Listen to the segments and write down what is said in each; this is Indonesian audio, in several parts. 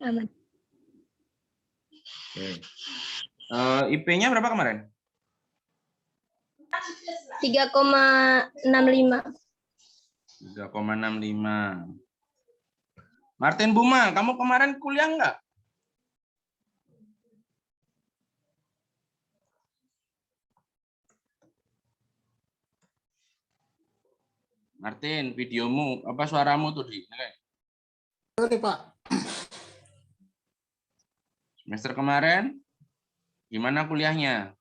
Aman. Oke. IP-nya berapa kemarin? 3,65. 3,65. Martin Buma, kamu kemarin kuliah nggak? Martin, videomu, apa suaramu tuh di? Oke, Pak. Semester kemarin, gimana kuliahnya?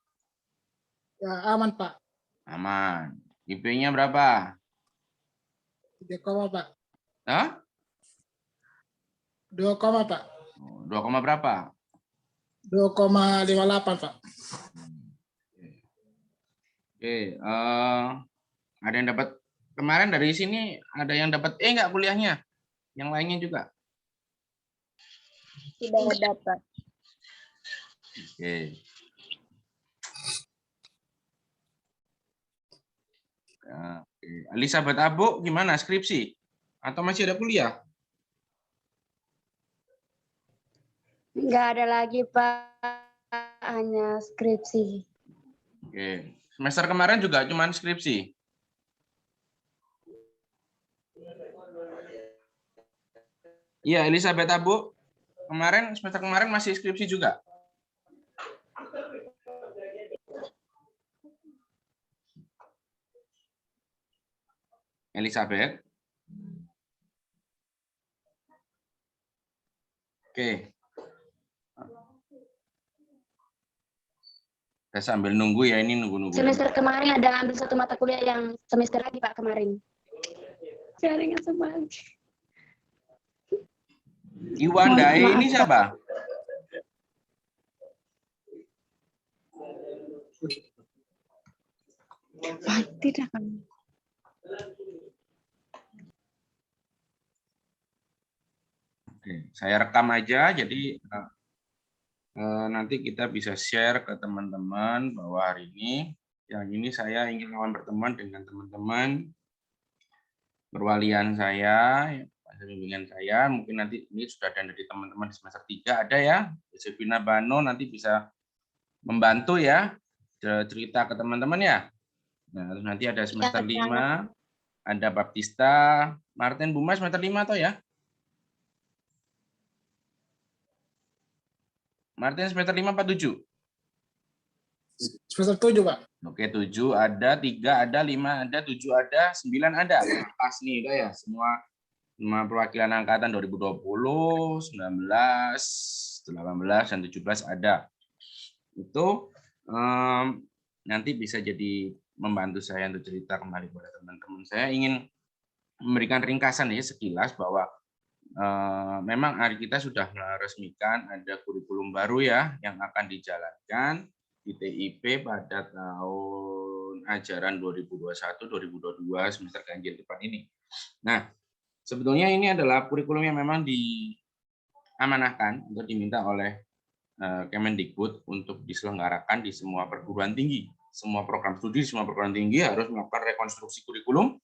Ya, aman, Pak. Aman. IP-nya berapa? 3, Pak. Hah? 2, Pak. 2, berapa? 2,58, Pak. Oke, ada yang dapat kemarin dari sini, ada yang dapat nggak kuliahnya? Yang lainnya juga? Tidak dapat. Oke. Elizabeth Abu, gimana skripsi? Atau masih ada kuliah? Nggak ada lagi, Pak. Hanya skripsi. Oke. Semester kemarin juga cuma skripsi? Iya, Elizabeth Abu. Semester kemarin masih skripsi juga? Elizabeth. Oke. Saya sambil nunggu ya, ini nunggu-nunggu. Semester kemarin ada ambil satu mata kuliah yang semester lagi, Pak, kemarin. Jaringan semangat. Iwan Dae ini siapa? Tidak kan. Oke, saya rekam aja, jadi nanti kita bisa share ke teman-teman bahwa hari ini, yang ini saya ingin akan berteman dengan teman-teman perwalian saya, bimbingan saya, mungkin nanti ini sudah ada dari teman-teman di semester 3 ada ya, Josefina Bano nanti bisa membantu ya, cerita ke teman-teman ya. Nah, terus nanti ada semester 5, ada Baptista, Martin Buma semester 5 atau ya? Martin semester 5 apa 7? Semester 7, Pak. Oke, 7 ada, 3 ada, 5 ada, 7 ada, 9 ada. Pas nih udah ya, semua perwakilan angkatan 2020, 19, 18, dan 17 ada. Itu nanti bisa jadi membantu saya untuk cerita kembali kepada teman-teman. Saya ingin memberikan ringkasan ya sekilas bahwa memang hari kita sudah meresmikan ada kurikulum baru ya yang akan dijalankan di TIP pada tahun ajaran 2021-2022 semester ganjil depan ini. Nah, sebetulnya ini adalah kurikulum yang memang diamanahkan untuk diminta oleh Kemendikbud untuk diselenggarakan di semua perguruan tinggi. Semua program studi, semua perguruan tinggi harus melakukan rekonstruksi kurikulum,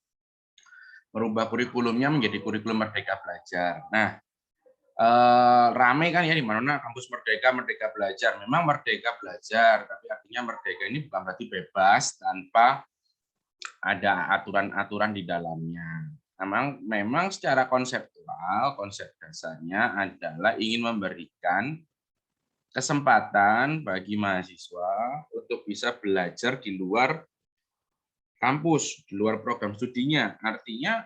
merubah kurikulumnya menjadi kurikulum Merdeka Belajar. Nah, ramai kan ya di mana kampus Merdeka, Merdeka Belajar. Memang Merdeka Belajar, tapi artinya Merdeka ini bukan berarti bebas tanpa ada aturan-aturan di dalamnya. Memang secara konseptual, konsep dasarnya adalah ingin memberikan kesempatan bagi mahasiswa untuk bisa belajar di luar kampus, di luar program studinya. Artinya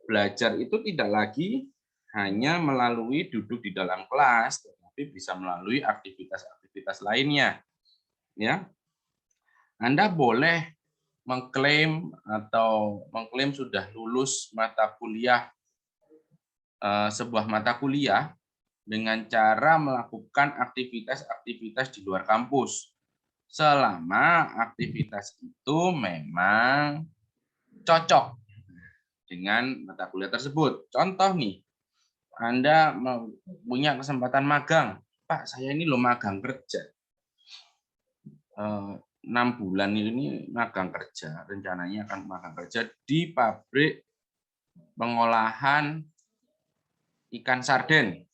belajar itu tidak lagi hanya melalui duduk di dalam kelas, tetapi bisa melalui aktivitas-aktivitas lainnya. Ya, Anda boleh mengklaim sudah lulus mata kuliah sebuah mata kuliah dengan cara melakukan aktivitas-aktivitas di luar kampus, selama aktivitas itu memang cocok dengan mata kuliah tersebut. Contoh nih, Anda punya kesempatan magang. Pak, saya ini loh magang kerja. 6 bulan ini magang kerja, rencananya akan magang kerja di pabrik pengolahan ikan sarden.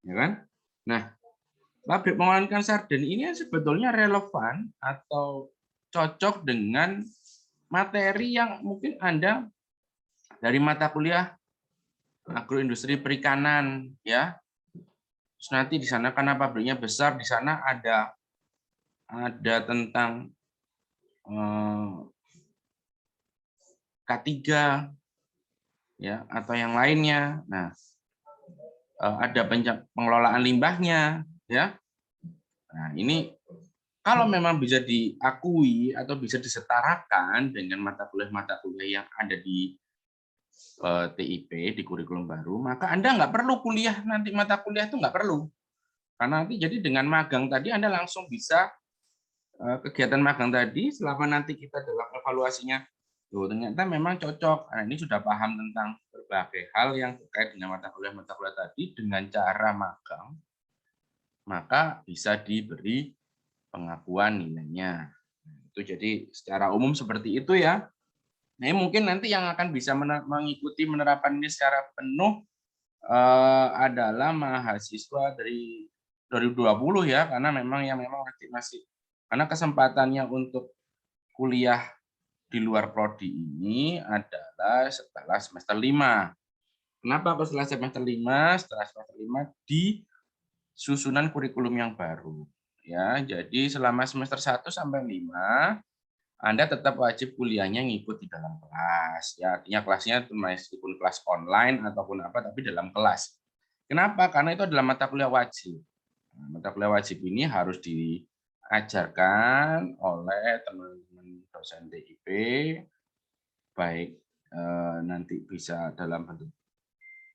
Ya kan? Nah, pabrik pengolahan ikan sarden ini sebetulnya relevan atau cocok dengan materi yang mungkin Anda dari mata kuliah agroindustri perikanan, ya. Terus nanti di sana karena pabriknya besar, di sana ada tentang K3 ya atau yang lainnya. Nah, ada pengelolaan limbahnya, ya. Nah, ini kalau memang bisa diakui atau bisa disetarakan dengan mata kuliah yang ada di TIP, di kurikulum baru, maka Anda nggak perlu kuliah, nanti mata kuliah itu nggak perlu. Karena nanti jadi dengan magang tadi Anda langsung bisa kegiatan magang tadi, selama nanti kita dalam evaluasinya, loh, ternyata memang cocok. Nah, ini sudah paham tentang berbagai hal yang terkait dengan mata kuliah tadi dengan cara magang, maka bisa diberi pengakuan nilainya. Itu jadi secara umum seperti itu ya. Nah, ini mungkin nanti yang akan bisa mengikuti penerapan ini secara penuh adalah mahasiswa dari 2020 ya, karena memang masih karena kesempatannya untuk kuliah di luar prodi ini adalah setelah semester 5. Kenapa kok setelah semester 5? Setelah semester 5 di susunan kurikulum yang baru. Ya, jadi selama semester 1 sampai 5 Anda tetap wajib kuliahnya ngikut di dalam kelas. Ya, artinya kelasnya meskipun kelas online ataupun apa, tapi dalam kelas. Kenapa? Karena itu adalah mata kuliah wajib. Nah, mata kuliah wajib ini harus diajarkan oleh teman-teman dosen TIP, baik nanti bisa dalam bentuk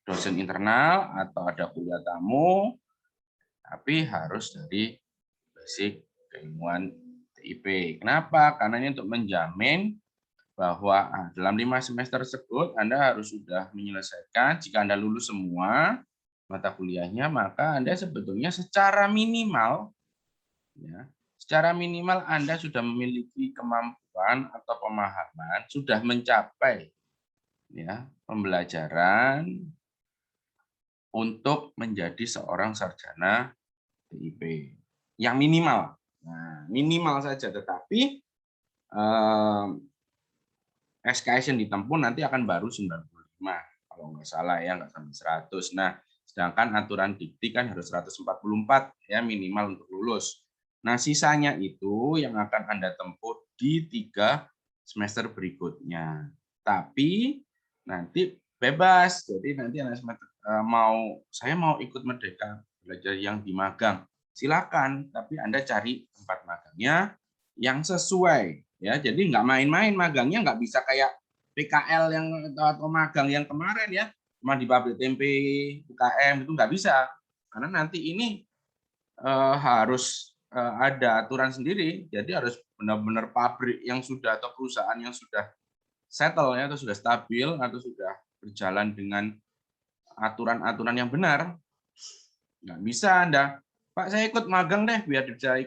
dosen internal atau ada kuliah tamu, tapi harus dari basic keilmuan TIP. Kenapa? Karena ini untuk menjamin bahwa dalam 5 semester tersebut Anda harus sudah menyelesaikan, jika Anda lulus semua mata kuliahnya, maka Anda sebetulnya secara minimal Anda sudah memiliki kemampuan atau pemahaman, sudah mencapai ya pembelajaran untuk menjadi seorang sarjana TIP. Yang minimal. Nah, minimal saja, tetapi SKS yang ditempuh nanti akan baru 95 kalau nggak salah ya, nggak sampai 100. Nah, sedangkan aturan dikti kan harus 144 ya minimal untuk lulus. Nah, sisanya itu yang akan Anda tempuh di 3 semester berikutnya. Tapi nanti bebas. Jadi nanti saya mau ikut Merdeka belajar yang di magang. Silakan, tapi Anda cari tempat magangnya yang sesuai. Ya, jadi nggak main-main magangnya, nggak bisa kayak PKL yang atau magang yang kemarin ya, cuma di pabrik tempe UKM itu nggak bisa, karena nanti ini harus ada aturan sendiri, jadi harus benar-benar pabrik yang sudah atau perusahaan yang sudah settle ya atau sudah stabil atau sudah berjalan dengan aturan-aturan yang benar. Nggak bisa Anda, Pak saya ikut magang deh biar bisa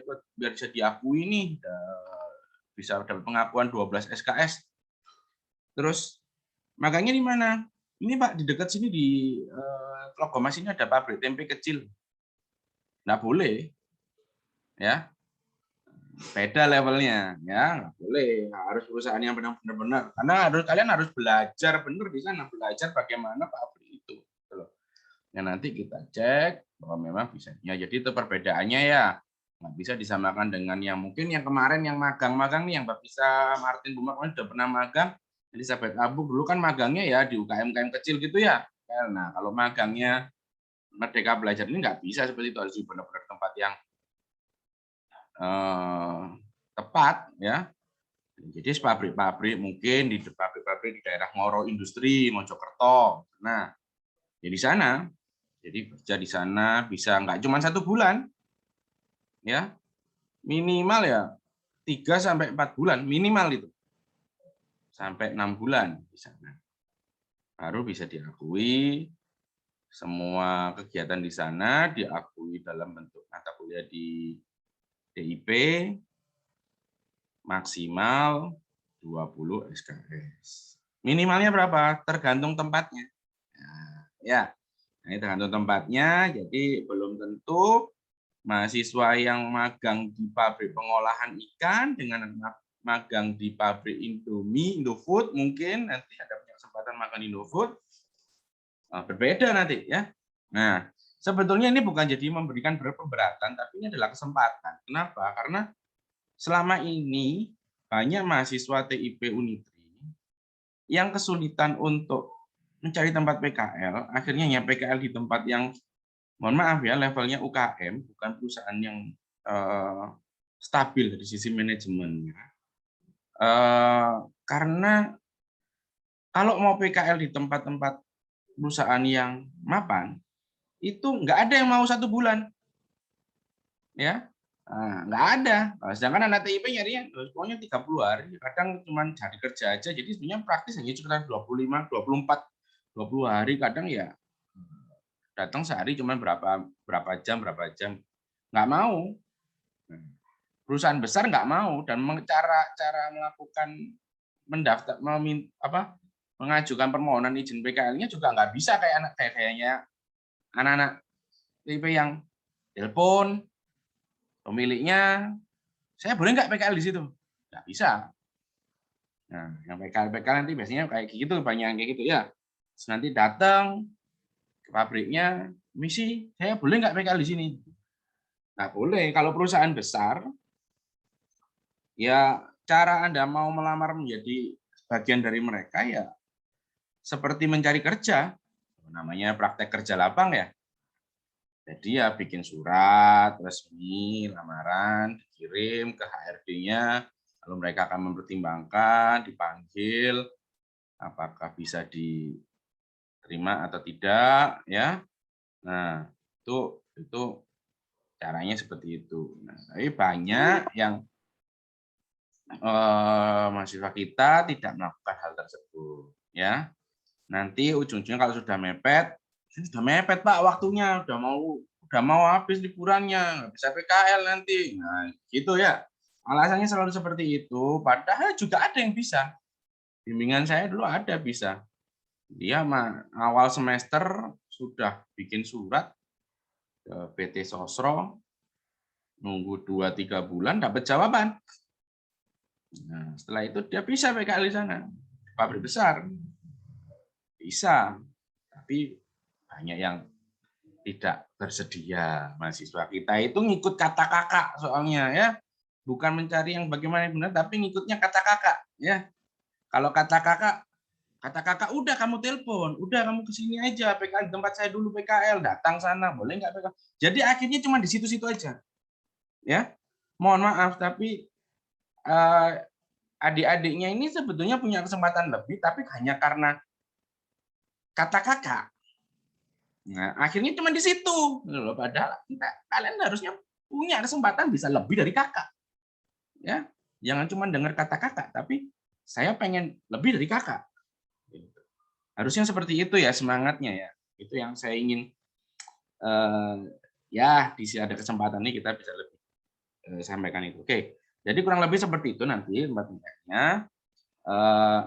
diakui nih, bisa dapat pengakuan 12 SKS. Terus magangnya di mana? Ini Pak di dekat sini di Tlogomas ini ada pabrik tempe kecil. Nggak boleh, ya. Beda levelnya, ya nggak boleh. Harus perusahaan yang benar-benar. Karena kalian harus belajar benar di sana, belajar bagaimana pabrik itu. Ya nanti kita cek bahwa memang bisa. Ya jadi itu perbedaannya ya. Nggak bisa disamakan dengan yang mungkin yang kemarin yang magang-magang nih, yang Baptisa Martin Bumak udah pernah magang, Elizabeth Abu dulu kan magangnya ya di UKM-UKM kecil gitu ya. Nah kalau magangnya Merdeka Belajar ini nggak bisa seperti itu, harus di benar-benar tempat yang tepat ya. Jadi pabrik-pabrik mungkin di pabrik-pabrik di daerah Ngoro Industri, Mojokerto. Nah di sana, jadi kerja di sana bisa nggak cuma 1 bulan, ya minimal ya 3 sampai 4 bulan minimal itu, sampai 6 bulan di sana, baru bisa diakui semua kegiatan di sana, diakui dalam bentuk mata kuliah di DIP maksimal 20 SKS. Minimalnya berapa? Tergantung tempatnya. Nah, ya Nah, ini tergantung tempatnya, jadi belum tentu mahasiswa yang magang di pabrik pengolahan ikan dengan magang di pabrik Indomie, Indofood mungkin nanti ada punya kesempatan makan Indofood, berbeda nanti ya. Nah, sebetulnya ini bukan jadi memberikan pemberatan, tapi ini adalah kesempatan. Kenapa? Karena selama ini banyak mahasiswa TIP Unitri yang kesulitan untuk mencari tempat PKL, akhirnya ya PKL di tempat yang, mohon maaf ya, levelnya UKM, bukan perusahaan yang stabil dari sisi manajemennya. Karena kalau mau PKL di tempat-tempat perusahaan yang mapan, itu nggak ada yang mau 1 bulan. Ya, nggak ada. Sedangkan anak TIP nyarinya pokoknya 30 hari, kadang cuma cari kerja aja, jadi sebenarnya praktis hanya sekitar 25, 24, 20 hari, kadang ya datang sehari cuma berapa jam, nggak mau. Perusahaan besar nggak mau, dan cara melakukan mengajukan permohonan izin PKL-nya juga nggak bisa kayaknya anak-anak TIP yang telepon pemiliknya, saya boleh nggak PKL di situ? Nggak bisa. Nah, yang PKL nanti biasanya kayak gitu, banyak yang kayak gitu ya. Terus nanti datang ke pabriknya, misi, saya boleh nggak PKL di sini? Nggak boleh. Kalau perusahaan besar, ya cara Anda mau melamar menjadi bagian dari mereka ya seperti mencari kerja, namanya praktek kerja lapang ya. Jadi ya bikin surat resmi, lamaran, dikirim ke HRD-nya, lalu mereka akan mempertimbangkan, dipanggil, apakah bisa diterima atau tidak, ya. Nah, itu caranya seperti itu. Nah, tapi banyak yang mahasiswa kita tidak melakukan hal tersebut, ya. Nanti ujung-ujungnya kalau sudah mepet Pak waktunya, udah mau habis liburannya, nggak bisa PKL nanti. Nah, gitu ya. Alasannya selalu seperti itu, padahal juga ada yang bisa. Bimbingan saya dulu ada bisa. Dia awal semester sudah bikin surat ke PT Sosro, nunggu 2-3 bulan dapat jawaban. Nah, setelah itu dia bisa PKL di sana. Pabrik besar. Bisa. Tapi banyak yang tidak bersedia. Mahasiswa kita itu ngikut kata kakak soalnya ya, bukan mencari yang bagaimana yang benar, tapi ngikutnya kata kakak ya. Kalau kata kakak udah kamu telepon, udah kamu kesini aja PKL di tempat saya dulu PKL, datang sana boleh nggak PKL. Jadi akhirnya cuma di situ-situ aja ya. Mohon maaf tapi adik-adiknya ini sebetulnya punya kesempatan lebih, tapi hanya karena kata kakak. Nah, akhirnya cuma di situ. Padahal kalian harusnya punya kesempatan bisa lebih dari kakak. Ya, jangan cuma dengar kata kakak, tapi saya pengen lebih dari kakak. Harusnya seperti itu ya semangatnya ya. Itu yang saya ingin ya di sini ada kesempatan ini kita bisa lebih sampaikan itu. Oke, jadi kurang lebih seperti itu nanti tempat-tempatnya.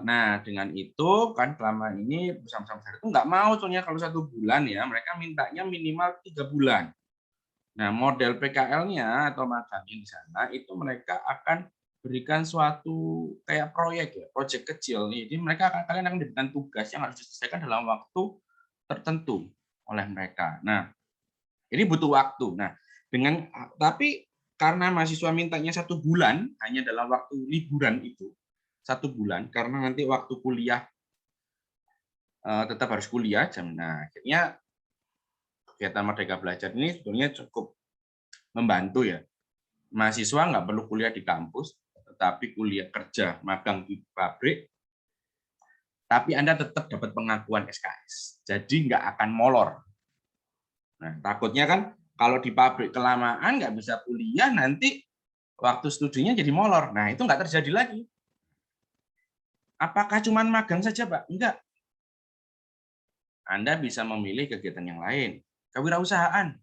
Nah, dengan itu kan selama ini bersama-sama itu nggak mau soalnya kalau 1 bulan ya, mereka mintanya minimal 3 bulan. Nah, model PKL-nya atau magangnya di sana itu mereka akan berikan suatu kayak proyek ya, proyek kecil. Jadi kalian akan diberikan tugas yang harus diselesaikan dalam waktu tertentu oleh mereka. Nah, ini butuh waktu. Nah, tapi karena mahasiswa mintanya 1 bulan hanya dalam waktu liburan itu 1 bulan karena nanti waktu kuliah tetap harus kuliah jam. Nah, akhirnya kegiatan Merdeka Belajar ini sebetulnya cukup membantu ya. Mahasiswa nggak perlu kuliah di kampus, tetapi kuliah kerja magang di pabrik, tapi Anda tetap dapat pengakuan SKS. Jadi nggak akan molor. Nah, takutnya kan kalau di pabrik kelamaan nggak bisa kuliah, nanti waktu studinya jadi molor. Nah, itu nggak terjadi lagi. Apakah cuma magang saja, Pak? Enggak. Anda bisa memilih kegiatan yang lain, kewirausahaan.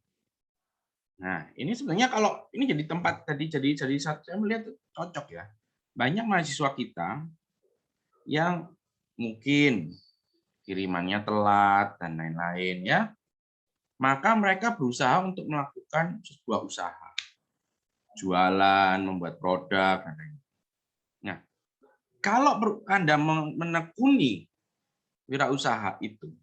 Nah, ini sebenarnya kalau ini jadi tempat jadi saya melihat cocok ya. Banyak mahasiswa kita yang mungkin kirimannya telat dan lain-lain ya. maka mereka berusaha untuk melakukan sebuah usaha. Jualan, membuat produk, dan lain-lain. Nah, kalau Anda menekuni wirausaha itu,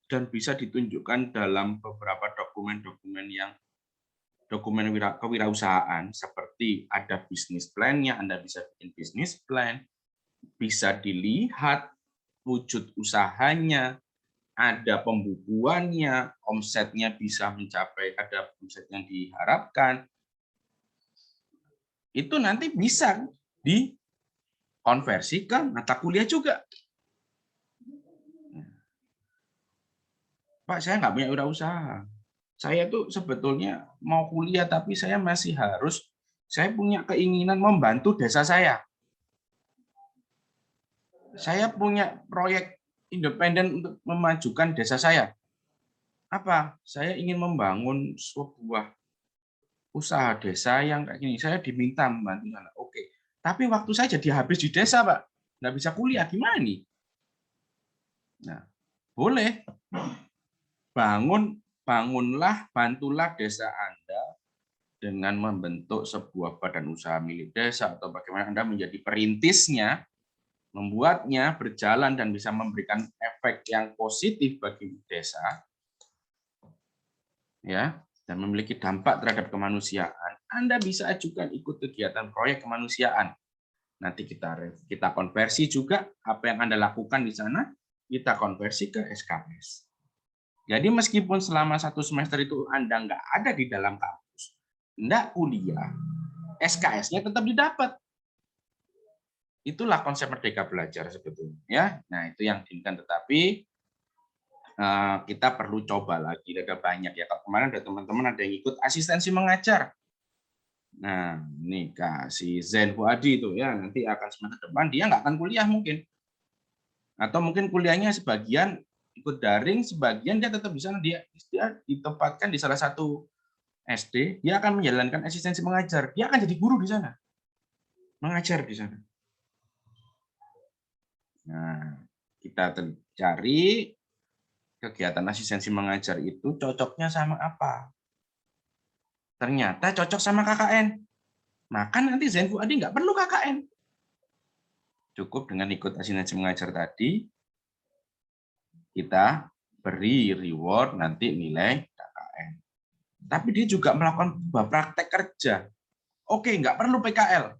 dan bisa ditunjukkan dalam beberapa dokumen-dokumen kewirausahaan, seperti ada bisnis plan-nya, Anda bisa bikin bisnis plan, bisa dilihat wujud usahanya, ada pembukuannya, omsetnya bisa mencapai, ada omset yang diharapkan, itu nanti bisa dikonversi ke mata kuliah juga. Pak, saya nggak punya wirausaha. Saya tuh sebetulnya mau kuliah, tapi saya punya keinginan membantu desa saya. Saya punya proyek independen untuk memajukan desa saya. Apa? Saya ingin membangun sebuah usaha desa yang kayak gini. Saya diminta membantu sana. Oke. Tapi waktu saya jadi habis di desa, Pak. Nggak bisa kuliah. Gimana nih? Nah, boleh. Bantulah desa Anda dengan membentuk sebuah badan usaha milik desa, atau bagaimana Anda menjadi perintisnya, membuatnya berjalan dan bisa memberikan efek yang positif bagi desa, ya, dan memiliki dampak terhadap kemanusiaan. Anda bisa ajukan ikut kegiatan proyek kemanusiaan. Nanti kita konversi juga apa yang Anda lakukan di sana, kita konversi ke SKS. Jadi meskipun selama 1 semester itu Anda nggak ada di dalam kampus, nggak kuliah, SKS-nya tetap didapat. Itulah konsep Merdeka Belajar sebetulnya. Ya, nah itu yang diinginkan. Tetapi kita perlu coba lagi. Ada banyak ya. Kemarin ada teman-teman ada yang ikut asistensi mengajar. Nah, ini si Zen Fuadi itu ya, nanti akan semester depan dia nggak akan kuliah mungkin. Atau mungkin kuliahnya sebagian ikut daring, sebagian dia tetap di sana, dia ditempatkan di salah satu SD, dia akan menjalankan asistensi mengajar, dia akan jadi guru di sana, mengajar di sana. Nah, kita cari kegiatan asistensi mengajar itu cocoknya sama apa? Ternyata cocok sama KKN. Maka nanti Zen Fuadi nggak perlu KKN. Cukup dengan ikut asistensi mengajar tadi, kita beri reward nanti nilai KKN. Tapi dia juga melakukan praktek kerja. Oke, nggak perlu PKL.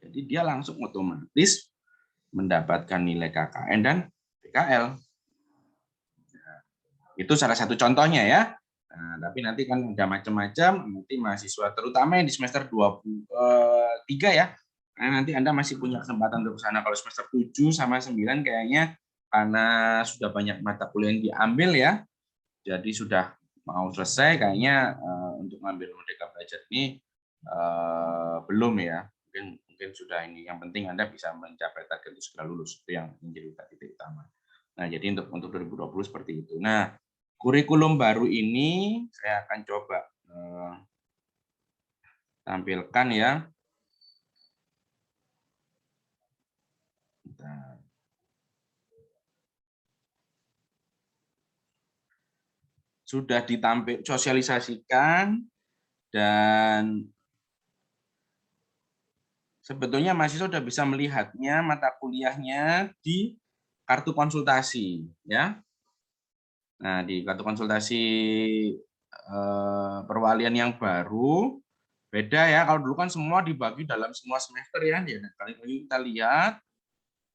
Jadi dia langsung otomatis mendapatkan nilai KKN dan PKL. Itu salah satu contohnya ya. Nah, tapi nanti kan ada macam-macam, nanti mahasiswa terutama yang di semester 23 ya. Karena nanti Anda masih punya kesempatan untuk ke sana. Kalau semester 7 sama 9 kayaknya karena sudah banyak mata kuliah yang diambil ya. Jadi sudah mau selesai kayaknya untuk mengambil Merdeka Belajar ini belum ya. Mungkin sudah ini. Yang penting Anda bisa mencapai target itu segera lulus. Itu yang menjadi titik utama. Nah, jadi untuk 2020 seperti itu. Nah, kurikulum baru ini saya akan coba tampilkan ya. Sudah ditampil sosialisasikan dan sebetulnya mahasiswa sudah bisa melihatnya mata kuliahnya di kartu konsultasi ya. Nah, di kartu konsultasi perwalian yang baru beda ya. Kalau dulu kan semua dibagi dalam semua semester ya. Kali ini kita lihat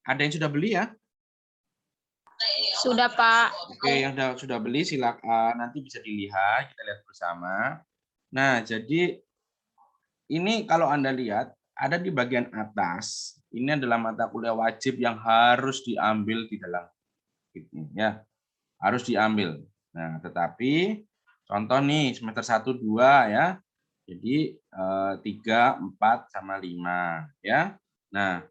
ada yang sudah beli ya? Sudah, Pak. Oke, yang sudah beli silakan nanti bisa dilihat, kita lihat bersama. Nah, jadi ini kalau Anda lihat ada di bagian atas. Ini adalah mata kuliah wajib yang harus diambil di dalam ini ya. Harus diambil. Nah, tetapi contoh nih semester 1 2 ya. Jadi 3, 4 sama 5 ya. Nah,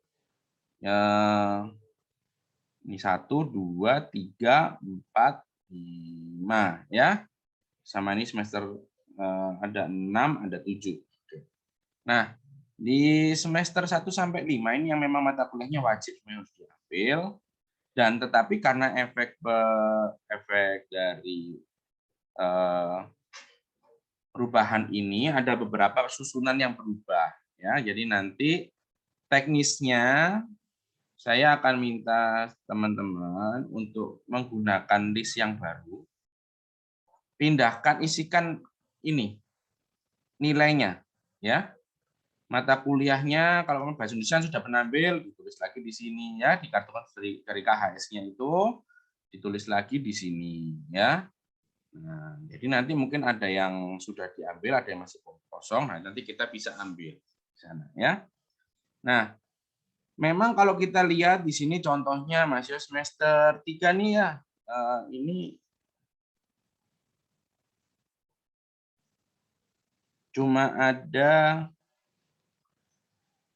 ini 1, 2, 3, 4, 5 ya. Sama ini semester ada 6, ada 7. Nah, di semester 1 sampai 5 ini yang memang mata kuliahnya wajib harus diambil. Dan tetapi karena efek dari perubahan ini ada beberapa susunan yang berubah ya. Jadi nanti teknisnya saya akan minta teman-teman untuk menggunakan list yang baru. Pindahkan, isikan ini nilainya ya. Mata kuliahnya kalau bahasa Indonesia sudah pernah ambil, ditulis lagi di sini ya, di kartu dari KHS-nya itu ditulis lagi di sini ya. Nah, jadi nanti mungkin ada yang sudah diambil, ada yang masih kosong. Nah, nanti kita bisa ambil di sana ya. Nah, memang kalau kita lihat di sini contohnya mahasiswa semester 3 nih ya. Ini cuma ada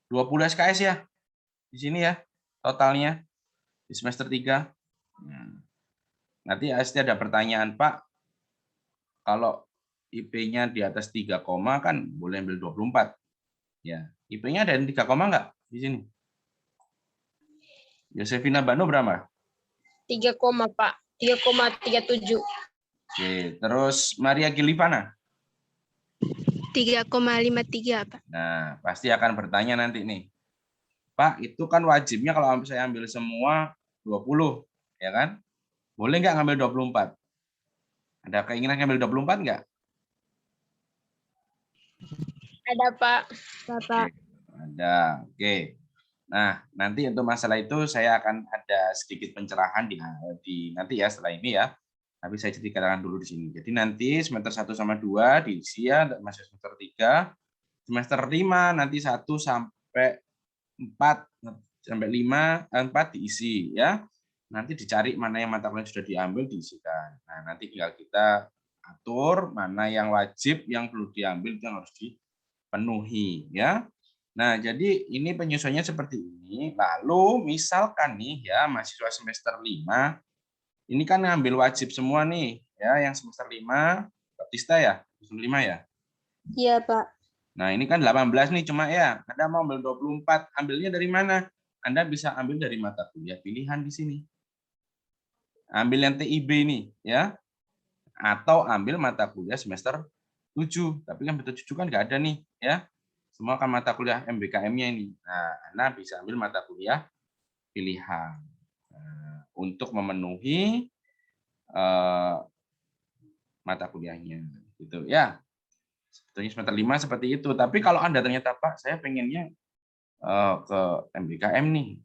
20 SKS ya di sini ya totalnya di semester 3. Nanti pasti ada pertanyaan, Pak, kalau IP-nya di atas 3, kan boleh ambil 24. Ya, IP-nya ada 3, enggak di sini? Yosefina Bano berapa? 3, Pak. 3,37. Oke, terus Maria Gilivana? 3,53, Pak. Nah, pasti akan bertanya nanti nih. Pak, itu kan wajibnya kalau saya ambil semua 20, ya kan? Boleh nggak ngambil 24? Ada keinginan ngambil 24 nggak? Ada, Pak. Oke, ada. Oke. Nah, nanti untuk masalah itu saya akan ada sedikit pencerahan di nanti ya setelah ini ya. Tapi saya jadi katakan dulu di sini. Jadi nanti semester 1 sama 2 diisi ya, masuk semester 3. Semester 5 nanti 1 sampai 4 sampai 5, 4 diisi ya. Nanti dicari mana yang mata kuliah sudah diambil diisikan. Nah, nanti tinggal kita atur mana yang wajib, yang perlu diambil, yang harus dipenuhi ya. Nah, jadi ini penyusunannya seperti ini. Lalu misalkan nih ya mahasiswa semester 5 ini kan ngambil wajib semua nih ya, yang semester 5 Baptista ya, semester 5 ya. Iya, Pak. Nah, ini kan 18 nih cuma ya. Anda mau ambil 24, ambilnya dari mana? Anda bisa ambil dari mata kuliah pilihan di sini. Ambil yang TIB ini ya. Atau ambil mata kuliah semester 7. Tapi kan semester 7 kan nggak ada nih ya. Semua kan mata kuliah MBKM-nya ini. Nah, Anda bisa ambil mata kuliah pilihan untuk memenuhi mata kuliahnya gitu ya. Sebetulnya semester 5 seperti itu. Tapi kalau Anda ternyata Pak, saya pengennya ke MBKM nih.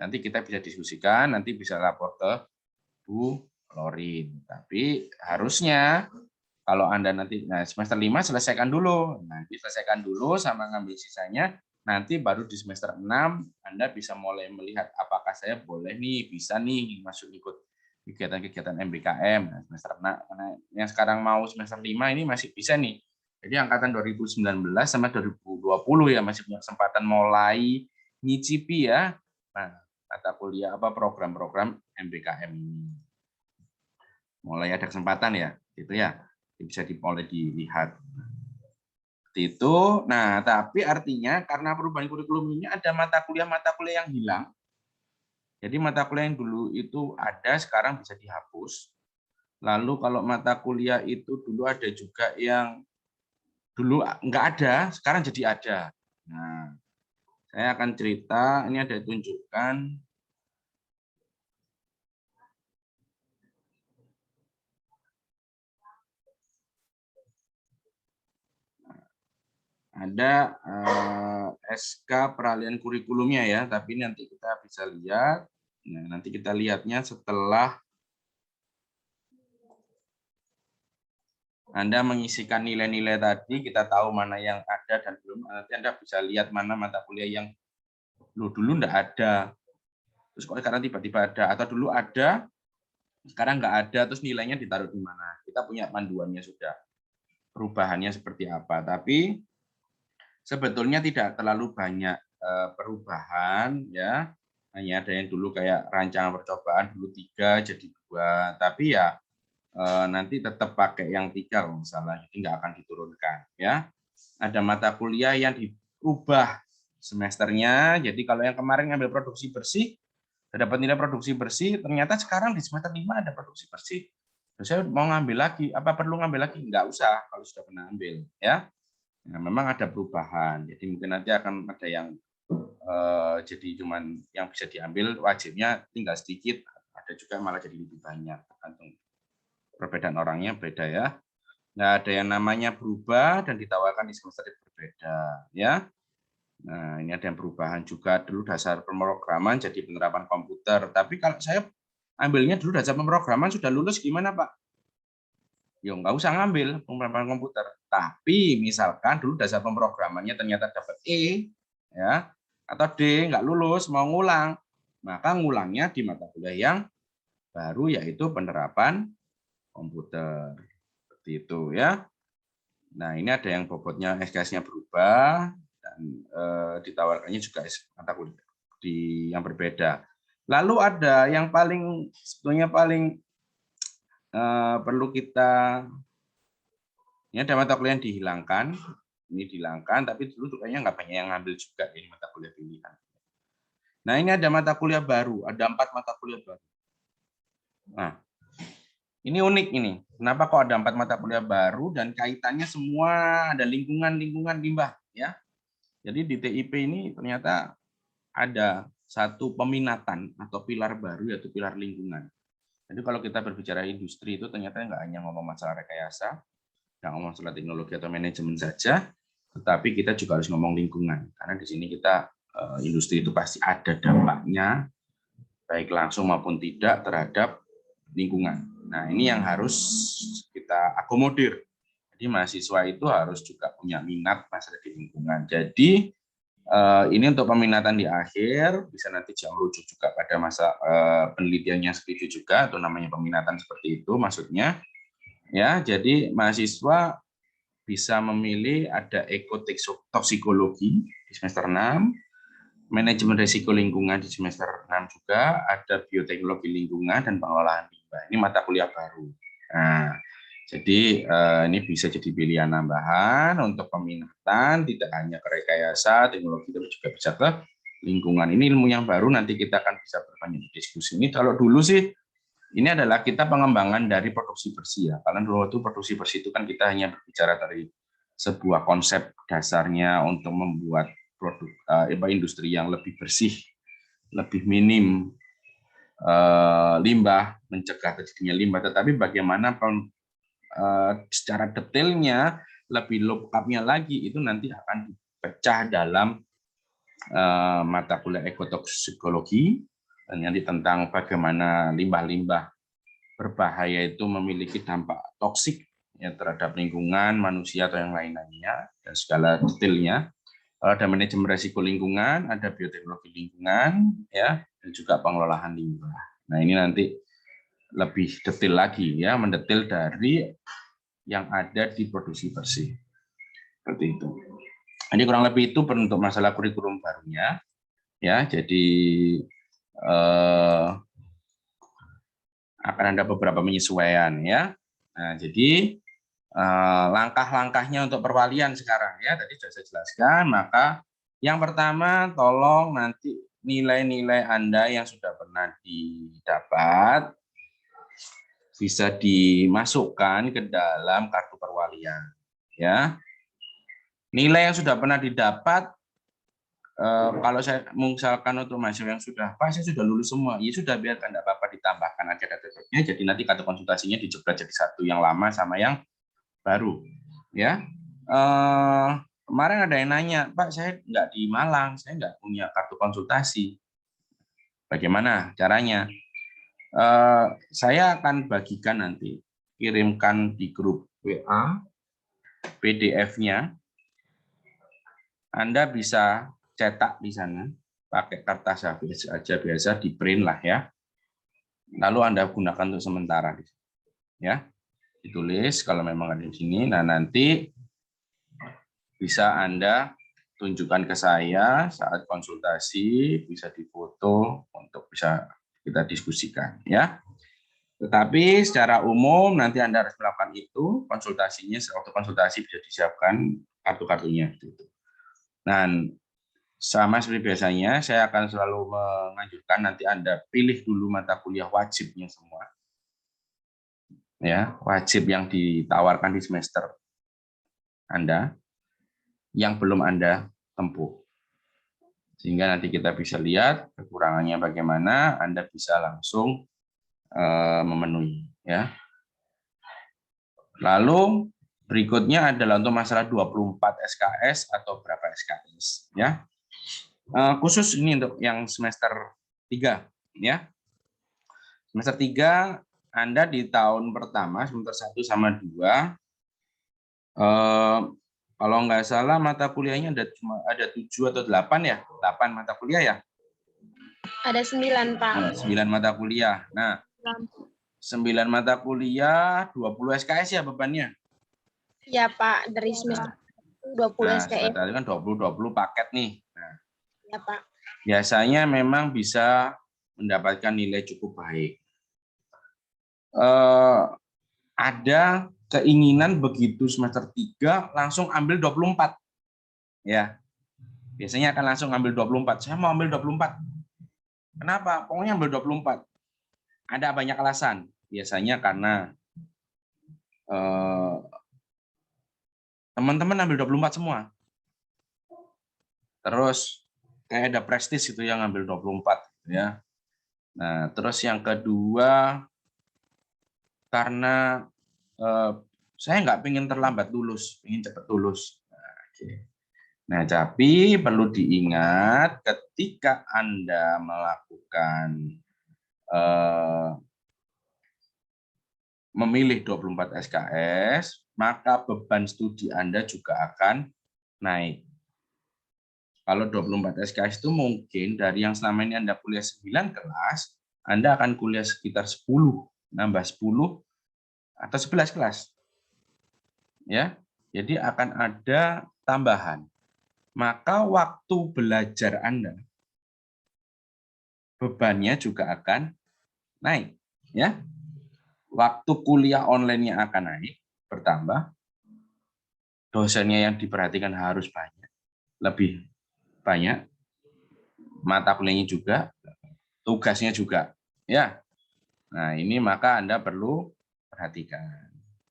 Nanti kita bisa diskusikan, nanti bisa lapor ke Bu Lorin. Tapi harusnya kalau Anda nanti semester 5 selesaikan dulu. Nanti selesaikan dulu sama ngambil sisanya. Nanti baru di semester 6 Anda bisa mulai melihat apakah saya boleh nih, bisa nih masuk ikut kegiatan-kegiatan MBKM. Nah, semester 6 yang sekarang mau semester 5 ini masih bisa nih. Jadi angkatan 2019 sama 2020 ya masih punya kesempatan mulai nyicipi ya. Nah, mata kuliah program-program MBKM ini. Mulai ada kesempatan ya, gitu ya. Bisa mulai dilihat. Seperti itu. Nah, tapi artinya karena perubahan kurikulum ini ada mata kuliah yang hilang. Jadi mata kuliah yang dulu itu ada sekarang bisa dihapus. Lalu kalau mata kuliah itu dulu ada juga yang dulu nggak ada, sekarang jadi ada. Nah, saya akan cerita, ini ada tunjukkan. Ada SK peralihan kurikulumnya ya, tapi nanti kita bisa lihat. Nah, nanti kita lihatnya setelah Anda mengisikan nilai-nilai tadi, kita tahu mana yang ada dan belum. Nanti Anda bisa lihat mana mata kuliah yang dulu enggak ada. Terus kok sekarang tiba-tiba ada, atau dulu ada, sekarang enggak ada, terus nilainya ditaruh di mana. Kita punya panduannya sudah. Perubahannya seperti apa. Tapi sebetulnya tidak terlalu banyak perubahan ya. Hanya ada yang dulu kayak rancangan percobaan dulu 3 jadi 2. Tapi ya nanti tetap pakai yang 3 kalau misalnya, jadi nggak akan diturunkan ya. Ada mata kuliah yang diubah semesternya. Jadi kalau yang kemarin ngambil produksi bersih, dapat nilai produksi bersih, ternyata sekarang di semester 5 ada produksi bersih. Saya mau ngambil lagi, apa perlu ngambil lagi? Enggak usah kalau sudah pernah ambil, ya. Nah, memang ada perubahan, jadi mungkin nanti akan ada yang jadi cuman yang bisa diambil wajibnya tinggal sedikit, ada juga malah jadi lebih banyak, tergantung perbedaan orangnya beda ya. Nah, ada yang namanya berubah dan ditawarkan di semester yang berbeda, ya. Nah, ini ada yang perubahan juga, dulu dasar pemrograman jadi penerapan komputer. Tapi kalau saya ambilnya dulu dasar pemrograman sudah lulus gimana, Pak? Ya nggak usah ngambil penerapan komputer. Tapi misalkan dulu dasar pemrogramannya ternyata dapat E, ya, atau D, nggak lulus, mau ngulang, maka ngulangnya di mata kuliah yang baru, yaitu penerapan komputer. Seperti itu ya. Nah, ini ada yang bobotnya SKS-nya berubah, dan ditawarkannya juga mata kuliah di yang berbeda. Lalu ada yang paling sebetulnya paling perlu kita, ini ada mata kuliah yang dihilangkan, ini dihilangkan, tapi dulu kayaknya nggak banyak yang ngambil juga ini mata kuliah pilihan. Nah, ini ada mata kuliah baru, ada 4 mata kuliah baru. Nah, ini unik ini. Kenapa kok ada 4 mata kuliah baru dan kaitannya semua ada lingkungan limbah, ya. Jadi di TIP ini ternyata ada satu peminatan atau pilar baru, yaitu pilar lingkungan. Jadi kalau kita berbicara industri itu ternyata nggak hanya ngomong masalah rekayasa, nggak ngomong masalah teknologi atau manajemen saja, tetapi kita juga harus ngomong lingkungan. Karena di sini kita industri itu pasti ada dampaknya, baik langsung maupun tidak terhadap lingkungan. Nah, ini yang harus kita akomodir. Jadi mahasiswa itu harus juga punya minat masalah di lingkungan. Jadi ini untuk peminatan di akhir, bisa nanti jam rujuk juga pada masa penelitiannya skripsi juga, atau namanya peminatan seperti itu maksudnya. Ya, jadi mahasiswa bisa memilih ada ekotoksikologi di semester 6, manajemen risiko lingkungan di semester 6 juga, ada bioteknologi lingkungan dan pengelolaan limbah. Ini mata kuliah baru. Nah, jadi ini bisa jadi pilihan tambahan untuk peminatan, tidak hanya ke rekayasa, teknologi, tapi juga bisa ke lingkungan. Ini ilmu yang baru, nanti kita akan bisa berbanyak diskusi. Ini kalau dulu sih, ini adalah kita pengembangan dari produksi bersih ya. Karena dulu itu produksi bersih itu kan kita hanya berbicara dari sebuah konsep dasarnya untuk membuat produk industri yang lebih bersih, lebih minim limbah, mencegah terjadinya limbah. Tetapi bagaimana secara detailnya, lebih lengkapnya lagi, itu nanti akan dipecah dalam mata kuliah ekotoksikologi, dan nanti tentang bagaimana limbah-limbah berbahaya itu memiliki dampak toksik ya terhadap lingkungan, manusia atau yang lain-lainnya, dan segala detailnya. Ada manajemen risiko lingkungan, ada bioteknologi lingkungan, ya, dan juga pengelolaan limbah. Nah, ini nanti lebih detail lagi ya, mendetail dari yang ada di produksi bersih. Seperti itu. Ini kurang lebih itu untuk masalah kurikulum barunya. Ya, jadi akan ada beberapa penyesuaian ya. Nah, jadi langkah-langkahnya untuk perwalian sekarang ya, tadi sudah saya jelaskan. Maka yang pertama, tolong nanti nilai-nilai Anda yang sudah pernah didapat bisa dimasukkan ke dalam kartu perwalian ya. Nilai yang sudah pernah didapat, kalau saya misalkan untuk mahasiswa yang sudah, Pak, saya sudah lulus semua, ya sudah, biarkan, tidak apa-apa, ditambahkan aja data-datanya, jadi nanti kartu konsultasinya dijebret jadi satu, yang lama sama yang baru ya. Kemarin ada yang nanya, Pak, saya nggak di Malang, saya nggak punya kartu konsultasi, bagaimana caranya? Saya akan bagikan nanti, kirimkan di grup WA PDF-nya. Anda bisa cetak di sana, pakai kertas aja biasa, di print lah ya. Lalu Anda gunakan untuk sementara, ya. Ditulis kalau memang ada di sini. Nah, nanti bisa Anda tunjukkan ke saya saat konsultasi, bisa difoto untuk bisa kita diskusikan, ya. Tetapi secara umum nanti Anda harus melakukan itu, konsultasinya, waktu konsultasi bisa disiapkan kartu-kartunya. Dan sama seperti biasanya, saya akan selalu menganjurkan nanti Anda pilih dulu mata kuliah wajibnya semua. ya, wajib yang ditawarkan di semester Anda yang belum Anda tempuh. Sehingga nanti kita bisa lihat kekurangannya bagaimana, Anda bisa langsung memenuhi, ya. Lalu berikutnya adalah untuk masalah 24 SKS atau berapa SKS, ya. Khusus ini untuk yang semester 3, ya. Semester 3 Anda di tahun pertama semester 1 sama 2 kalau nggak salah mata kuliahnya ada 7 atau 8 ya? 8 mata kuliah ya? Ada 9, Pak. 9 mata kuliah. Nah, 9 mata kuliah, 20 SKS ya bebannya? Ya, Pak. Dari semester 20 SKS. Tadi kan 20 paket nih. Nah, Ya, Pak. biasanya memang bisa mendapatkan nilai cukup baik. Ada keinginan begitu semester 3 langsung ambil 24. Ya. Biasanya akan langsung ambil 24. Saya mau ambil 24. Kenapa? Pokoknya ambil 24. Ada banyak alasan. Biasanya karena teman-teman ambil 24 semua. Terus kayak ada prestis itu yang ambil 24 ya. Nah, terus yang kedua karena saya nggak pengen terlambat lulus, pengen cepat lulus. Nah, tapi perlu diingat ketika Anda melakukan memilih 24 SKS, maka beban studi Anda juga akan naik. Kalau 24 SKS itu mungkin dari yang selama ini Anda kuliah 9 kelas, Anda akan kuliah sekitar 10, nambah 10 atau 11 kelas. Ya. Jadi akan ada tambahan. Maka waktu belajar Anda bebannya juga akan naik, ya. Waktu kuliah online-nya akan naik, bertambah. Dosennya yang diperhatikan harus banyak, lebih banyak. Mata kuliahnya juga, tugasnya juga, ya. Nah, ini maka Anda perlu perhatikan.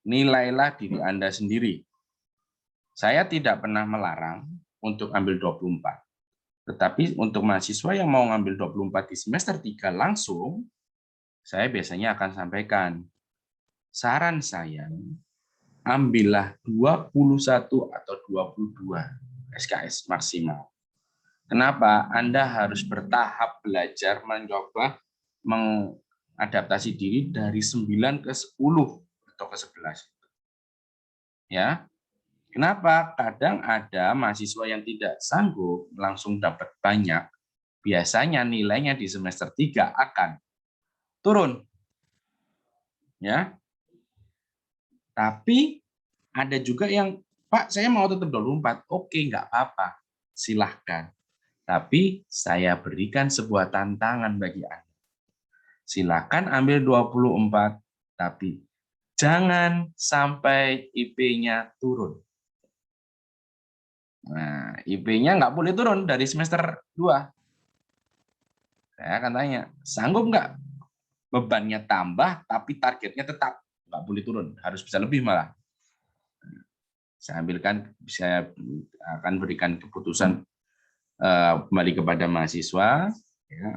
Nilailah diri Anda sendiri. Saya tidak pernah melarang untuk ambil 24. Tetapi untuk mahasiswa yang mau ngambil 24 di semester 3 langsung, saya biasanya akan sampaikan, saran saya, ambillah 21 atau 22 SKS maksimal. Kenapa? Anda harus bertahap belajar, mencoba mengadaptasi diri dari 9 ke 10 atau ke 11. Ya. Kenapa? Kadang ada mahasiswa yang tidak sanggup langsung dapat banyak, biasanya nilainya di semester 3 akan turun. Ya. Tapi ada juga yang, Pak, saya mau tetap 24. Oke, nggak apa-apa. Silahkan. Tapi saya berikan sebuah tantangan bagi Anda. Silakan ambil 24, tapi jangan sampai IP-nya turun. Nah, IP-nya nggak boleh turun dari semester 2. Saya akan tanya, sanggup nggak bebannya tambah, tapi targetnya tetap nggak boleh turun, harus bisa lebih malah. Saya akan berikan keputusan kembali kepada mahasiswa. Ya.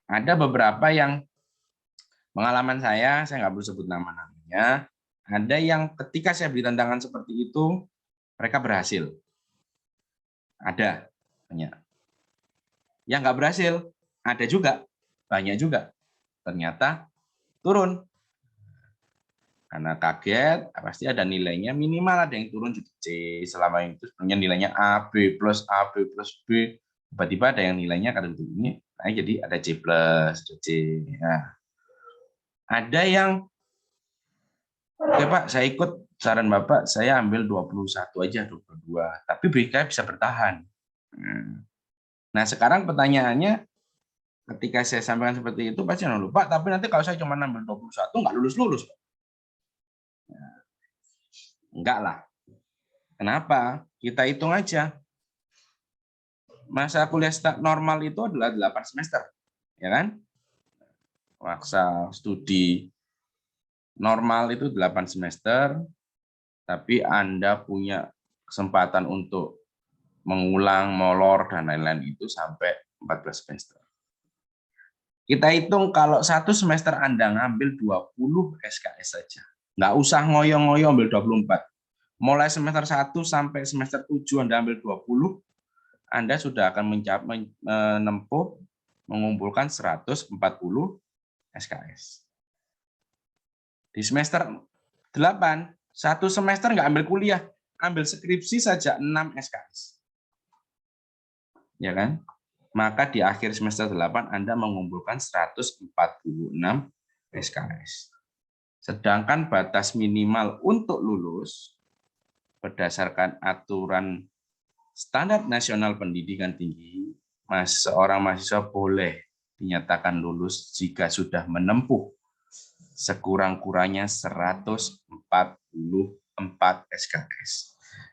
Ada beberapa yang pengalaman saya nggak perlu sebut nama-namanya. Ada yang ketika saya beri tantangan seperti itu, mereka berhasil. Ada banyak. Yang nggak berhasil, ada juga, banyak juga. Ternyata turun. Karena kaget, pasti ada nilainya minimal ada yang turun jadi C. Selama itu sebenarnya nilainya A, B plus A, B plus B. Tiba-tiba ada yang nilainya kadang ini naik jadi ada C plus, C. Ya. Ada yang, oke Pak, saya ikut saran Bapak, saya ambil 21 aja, 22. Tapi BK bisa bertahan. Nah, sekarang pertanyaannya, ketika saya sampaikan seperti itu, pasti lupa, tapi nanti kalau saya cuma ambil 21, nggak lulus-lulus. Enggak lah. Kenapa? Kita hitung aja. Masa kuliah normal itu adalah 8 semester. Ya kan? Maksa studi normal itu 8 semester, tapi Anda punya kesempatan untuk mengulang, molor, dan lain-lain itu sampai 14 semester. Kita hitung kalau 1 semester Anda ngambil 20 SKS saja. Nggak usah ngoyo-ngoyo ambil 24. Mulai semester 1 sampai semester 7 Anda ambil 20, Anda sudah akan menempuh mengumpulkan 140 SKS. Di semester 8, 1 semester nggak ambil kuliah, ambil skripsi saja 6 SKS. Ya kan? Maka di akhir semester 8 Anda mengumpulkan 146 SKS. Sedangkan batas minimal untuk lulus berdasarkan aturan Standar Nasional Pendidikan Tinggi, seorang mahasiswa boleh dinyatakan lulus jika sudah menempuh sekurang-kurangnya 144 SKS.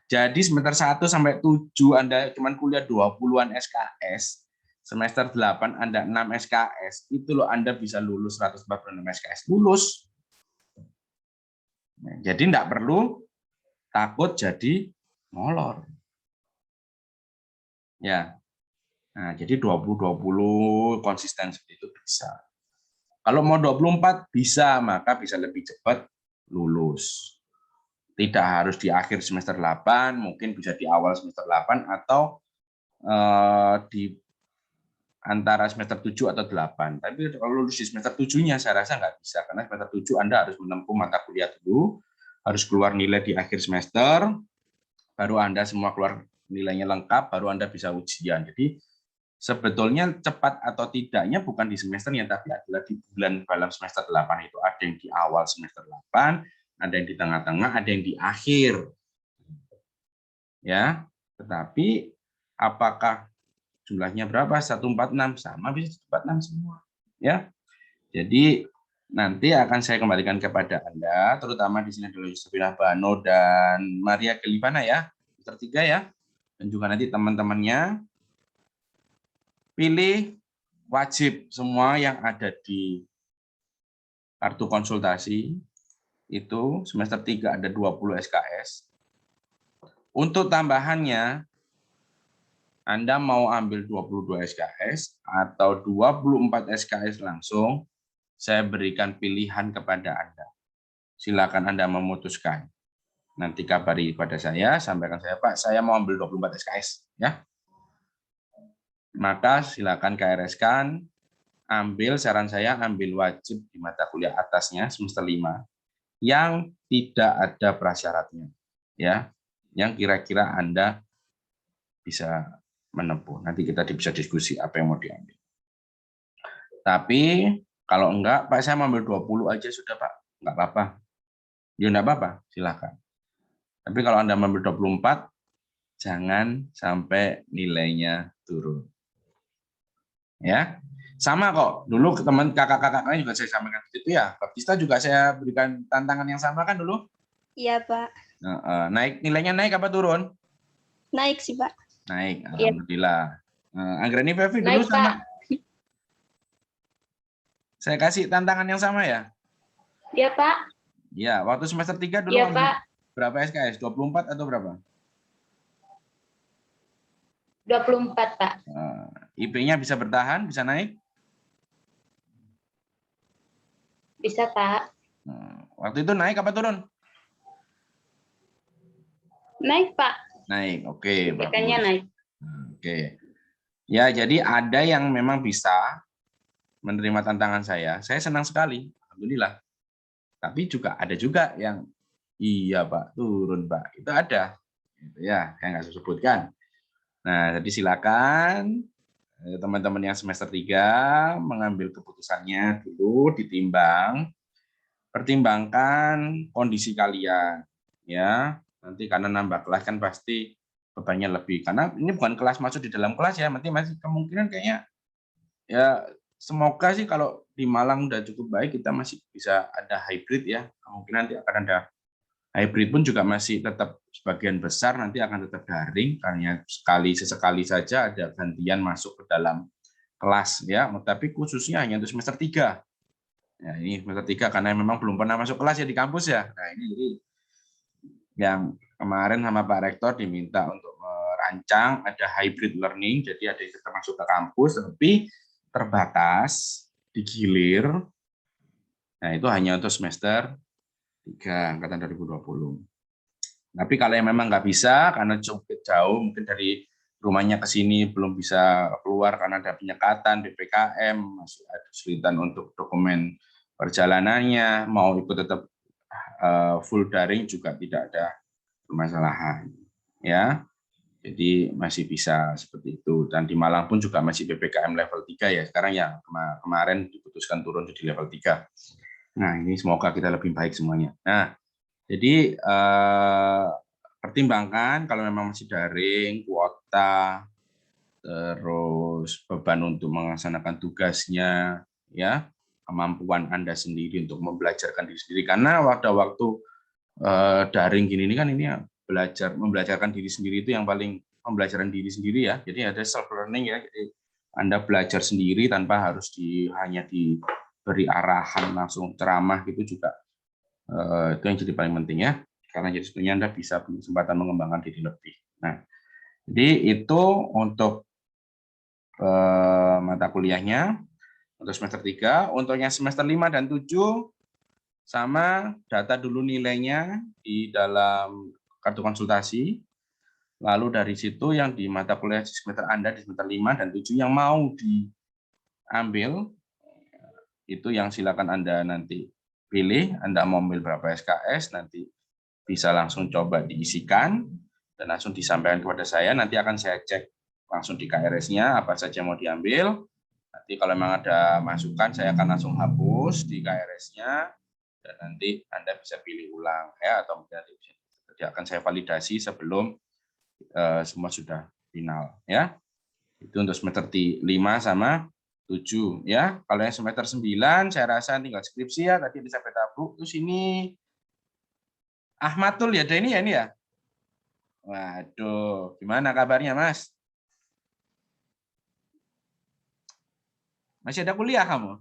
Jadi semester 1 sampai 7 Anda cuma kuliah 20-an SKS, semester 8 Anda 6 SKS, itu loh Anda bisa lulus 146 SKS. Lulus. Nah, jadi enggak perlu takut jadi molor. Ya. Nah, jadi 20-20 konsisten seperti itu bisa. Kalau mau 24 bisa, maka bisa lebih cepat lulus. Tidak harus di akhir semester 8, mungkin bisa di awal semester 8 atau di antara semester 7 atau 8. Tapi kalau lulus di semester 7-nya saya rasa nggak bisa, karena semester 7 Anda harus menempuh mata kuliah dulu, harus keluar nilai di akhir semester, baru Anda semua keluar nilainya lengkap, baru Anda bisa ujian. Jadi sebetulnya cepat atau tidaknya bukan di semesternya, tapi adalah di bulan dalam semester 8 itu. Ada yang di awal semester 8, ada yang di tengah-tengah, ada yang di akhir. Ya, tetapi apakah jumlahnya berapa? 146 sama bisa 146 semua. Ya. Jadi nanti akan saya kembalikan kepada Anda, terutama di sini adalah Yusufina Bano dan Maria Gelivana ya, semester 3 ya. Dan juga nanti teman-temannya pilih wajib semua yang ada di kartu konsultasi itu semester 3 ada 20 SKS. Untuk tambahannya Anda mau ambil 22 SKS atau 24 SKS langsung, saya berikan pilihan kepada Anda. Silakan Anda memutuskan. Nanti kabari pada saya, sampaikan saya, Pak, saya mau ambil 24 SKS ya. Maka silakan KRS-kan, ambil, saran saya ambil wajib di mata kuliah atasnya semester 5 yang tidak ada prasyaratnya ya, yang kira-kira Anda bisa menempuh. Nanti kita bisa diskusi apa yang mau diambil. Tapi kalau enggak, Pak, saya mau ambil 20 aja sudah, Pak. Enggak apa-apa. Ya enggak apa-apa, silakan. Tapi kalau Anda ambil 24, jangan sampai nilainya turun. Ya. Sama kok, dulu teman kakak-kakaknya juga saya sampaikan itu ya. Baptista juga saya berikan tantangan yang sama kan dulu? Iya, Pak. Naik, nilainya naik apa turun? Naik sih, Pak. Naik, alhamdulillah. Anggreni Fevi dulu Naik, sama. Pak. Saya kasih tantangan yang sama ya? Iya, Pak. Ya, waktu semester 3 dulu Iya, Pak. berapa SKS? 24 atau berapa? 24, Pak. IP-nya bisa bertahan, bisa naik? Bisa, Pak. Waktu itu naik apa turun? Naik, Pak. Naik, oke. IPK-nya naik. Oke. Ya, jadi ada yang memang bisa menerima tantangan saya. Saya senang sekali, alhamdulillah. Tapi juga ada juga yang iya, Pak, turun, Pak. Itu ada. Gitu ya, saya nggak sebutkan. Nah, jadi silakan teman-teman yang semester 3 mengambil keputusannya dulu, ditimbang, pertimbangkan kondisi kalian, ya. Nanti karena nambah kelas kan pasti bebannya lebih. Karena ini bukan kelas masuk di dalam kelas ya, nanti masih kemungkinan kayaknya ya semoga sih kalau di Malang udah cukup baik kita masih bisa ada hybrid ya. Kemungkinan nanti akan ada hybrid pun juga masih tetap sebagian besar nanti akan tetap daring karena sesekali saja ada gantian masuk ke dalam kelas ya, tapi khususnya hanya untuk semester 3. Ya, ini semester 3 karena memang belum pernah masuk kelas ya di kampus ya. Nah, ini jadi yang kemarin sama Pak Rektor diminta untuk merancang ada hybrid learning, jadi ada yang tetap masuk ke kampus tapi terbatas, digilir. Nah, itu hanya untuk semester 3 angkatan 2020. Tapi kalau yang memang nggak bisa karena cukup jauh, mungkin dari rumahnya ke sini belum bisa keluar karena ada penyekatan, PPKM, masih ada kesulitan untuk dokumen perjalanannya, mau ikut tetap full daring juga tidak ada permasalahan. Ya, jadi masih bisa seperti itu. Dan di Malang pun juga masih PPKM level 3 ya. Sekarang ya kemarin diputuskan turun jadi level 3. Nah, ini semoga kita lebih baik semuanya. Nah, jadi pertimbangkan kalau memang masih daring, kuota, terus beban untuk melaksanakan tugasnya, ya, kemampuan Anda sendiri untuk membelajarkan diri sendiri. Karena waktu daring gini ini kan ini ya, membelajarkan diri sendiri itu yang paling pembelajaran diri sendiri ya. Jadi ada self learning ya. Jadi Anda belajar sendiri tanpa harus hanya diberi arahan langsung ceramah gitu juga. Itu yang jadi paling penting ya. Karena jadi sebetulnya Anda bisa punya kesempatan mengembangkan diri lebih. Nah, jadi itu untuk mata kuliahnya untuk semester 3, untuk yang semester 5 dan 7 sama data dulu nilainya di dalam kartu konsultasi. Lalu dari situ yang di mata kuliah semester Anda di semester 5 dan 7 yang mau diambil itu yang silakan Anda nanti pilih, Anda mau ambil berapa SKS nanti bisa langsung coba diisikan dan langsung disampaikan kepada saya, nanti akan saya cek langsung di KRS-nya apa saja mau diambil. Nanti kalau memang ada masukan saya akan langsung hapus di KRS-nya dan nanti Anda bisa pilih ulang ya, atau nanti akan saya validasi sebelum semua sudah final ya. Itu untuk semester 5 sama 7 ya. Kalau yang semester 9 saya rasa tinggal skripsi ya, tadi bisa peta bu. Terus ini Ahmadul ya, ada ini ya ini ya. Waduh, gimana kabarnya Mas? Masih ada kuliah kamu?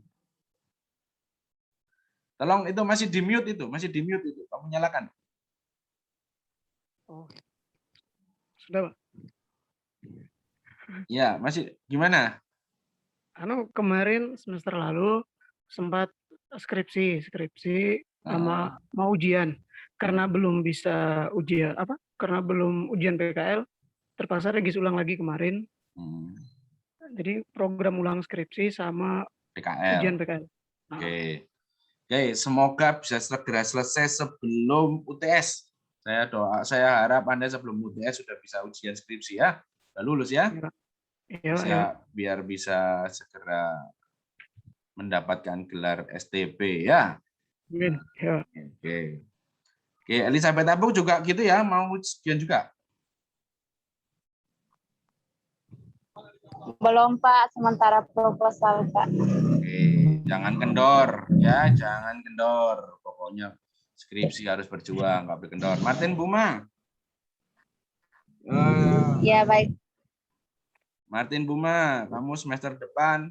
Tolong itu masih di mute itu, kamu nyalakan. Oh, sudah Pak. Ya, masih gimana? Kemarin semester lalu sempat skripsi sama mau ujian karena belum bisa ujian karena belum ujian PKL terpaksa regis ulang lagi kemarin. Jadi program ulang skripsi sama PKL. ujian PKL. Nah, Oke, semoga bisa segera selesai sebelum UTS. Saya harap Anda sebelum UTS sudah bisa ujian skripsi ya. Sudah lulus ya. Biar bisa segera mendapatkan gelar STP ya. Amin. Ya. Oke, Elizabeth Abung juga gitu ya, mau ujian juga? Belum Pak, sementara proposal Pak. Oke, jangan kendor ya, jangan kendor. Pokoknya skripsi harus berjuang, nggak boleh kendor. Martin Buma. Ya baik. Martin Buma, kamu semester depan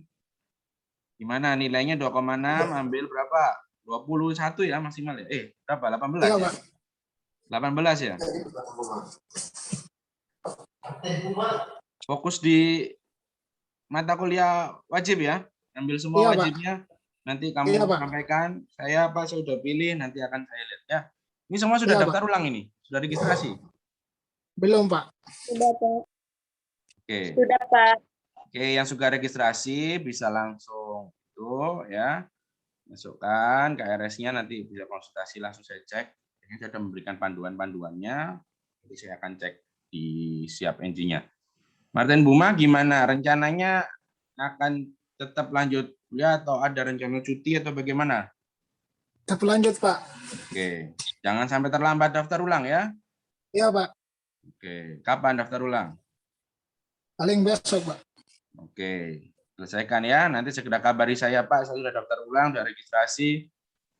gimana nilainya 2,6, ambil berapa? 21 ya maksimal ya? Berapa? 18 Iya, ya? Pak. 18 ya? Fokus di mata kuliah wajib ya? Ambil semua wajibnya. Nanti kamu sampaikan, saya sudah pilih, nanti akan saya lihat ya. Ini semua sudah daftar ulang ini? Sudah registrasi? Belum, Pak. Sudah Pak. Oke. Sudah Pak. Oke, yang sudah registrasi bisa langsung itu ya. Masukkan KRS-nya, nanti bisa konsultasi langsung saya cek. Ini saya sudah memberikan panduan-panduannya. Nanti saya akan cek di siap NG-nya. Martin Buma gimana? Rencananya akan tetap lanjut ya atau ada rencana cuti atau bagaimana? Tetap lanjut, Pak. Oke. Jangan sampai terlambat daftar ulang ya. Iya, Pak. Oke. Kapan daftar ulang? Paling besok, Pak. Oke. Selesaikan ya. Nanti segera kabari saya, Pak. Saya sudah daftar ulang, sudah registrasi.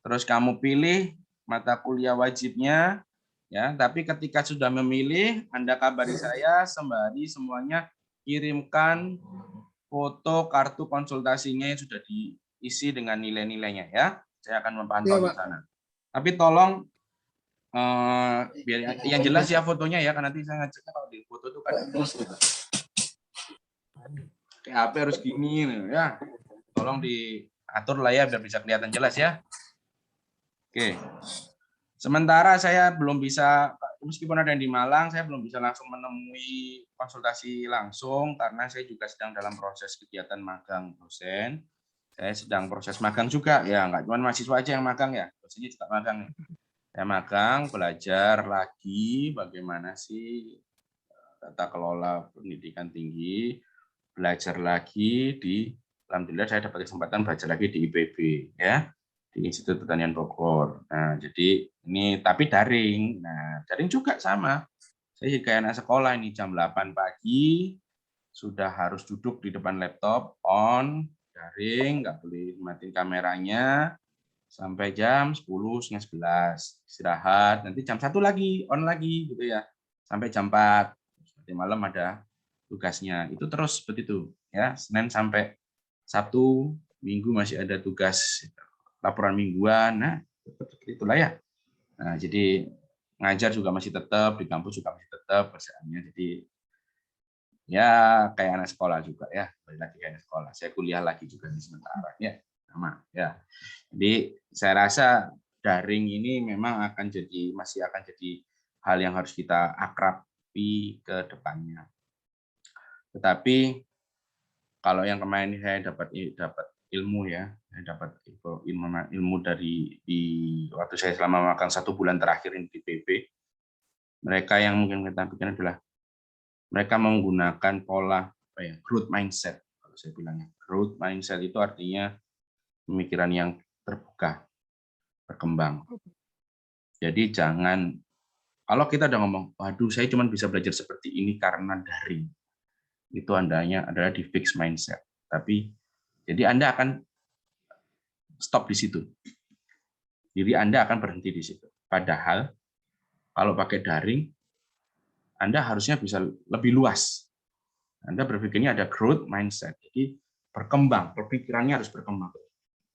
Terus kamu pilih mata kuliah wajibnya. Ya, tapi ketika sudah memilih, Anda kabari saya, sembari semuanya kirimkan foto kartu konsultasinya yang sudah isi dengan nilai-nilainya ya. Saya akan Iya, memantau di Pak. sana. Tapi tolong biar yang jelas ya fotonya ya, karena nanti saya ngeceknya kalau di foto itu kadang kayak HP harus gini ya. Tolong diatur lah ya biar bisa kelihatan jelas ya. Oke. Sementara saya belum bisa, meskipun ada yang di Malang, saya belum bisa langsung menemui konsultasi langsung karena saya juga sedang dalam proses kegiatan magang dosen. Saya sedang proses magang juga ya, nggak cuma mahasiswa aja yang magang ya, dosennya juga magang. Saya magang, belajar lagi bagaimana sih tata kelola pendidikan tinggi, belajar lagi alhamdulillah saya dapat kesempatan belajar lagi di IPB ya, di Institut Pertanian Bogor. Nah, jadi ini tapi daring. Nah, daring juga sama. Saya kayak anak sekolah ini jam 8 pagi sudah harus duduk di depan laptop on daring, nggak boleh matiin kameranya sampai jam 10, setengah 11 istirahat, nanti jam 1 lagi on lagi gitu ya sampai jam 4. Nanti malam ada tugasnya. Itu terus seperti itu ya, Senin sampai Sabtu, Minggu masih ada tugas laporan mingguan. Nah, seperti itulah ya. Nah, jadi ngajar juga masih tetap, di kampus juga masih tetap kerjaannya. Jadi ya kayak anak sekolah juga ya, balik lagi kayak anak sekolah. Saya kuliah lagi juga di sementara ya, sama ya. Jadi saya rasa daring ini memang masih akan jadi hal yang harus kita akrabi ke depannya. Tetapi kalau yang kemarin saya dapat ilmu ya, saya dapat ilmu dari waktu saya selama magang 1 bulan terakhir ini di PB. Mereka yang mungkin kita pikirkan adalah mereka menggunakan pola growth mindset. Kalau saya bilangnya growth mindset itu artinya pemikiran yang terbuka, berkembang. Jadi jangan, kalau kita udah ngomong, waduh saya cuma bisa belajar seperti ini karena daring, itu adalah di fixed mindset. Tapi jadi Anda akan stop di situ. Jadi Anda akan berhenti di situ. Padahal kalau pakai daring, Anda harusnya bisa lebih luas. Anda berpikirnya ada growth mindset. Jadi berkembang, perpikirannya harus berkembang.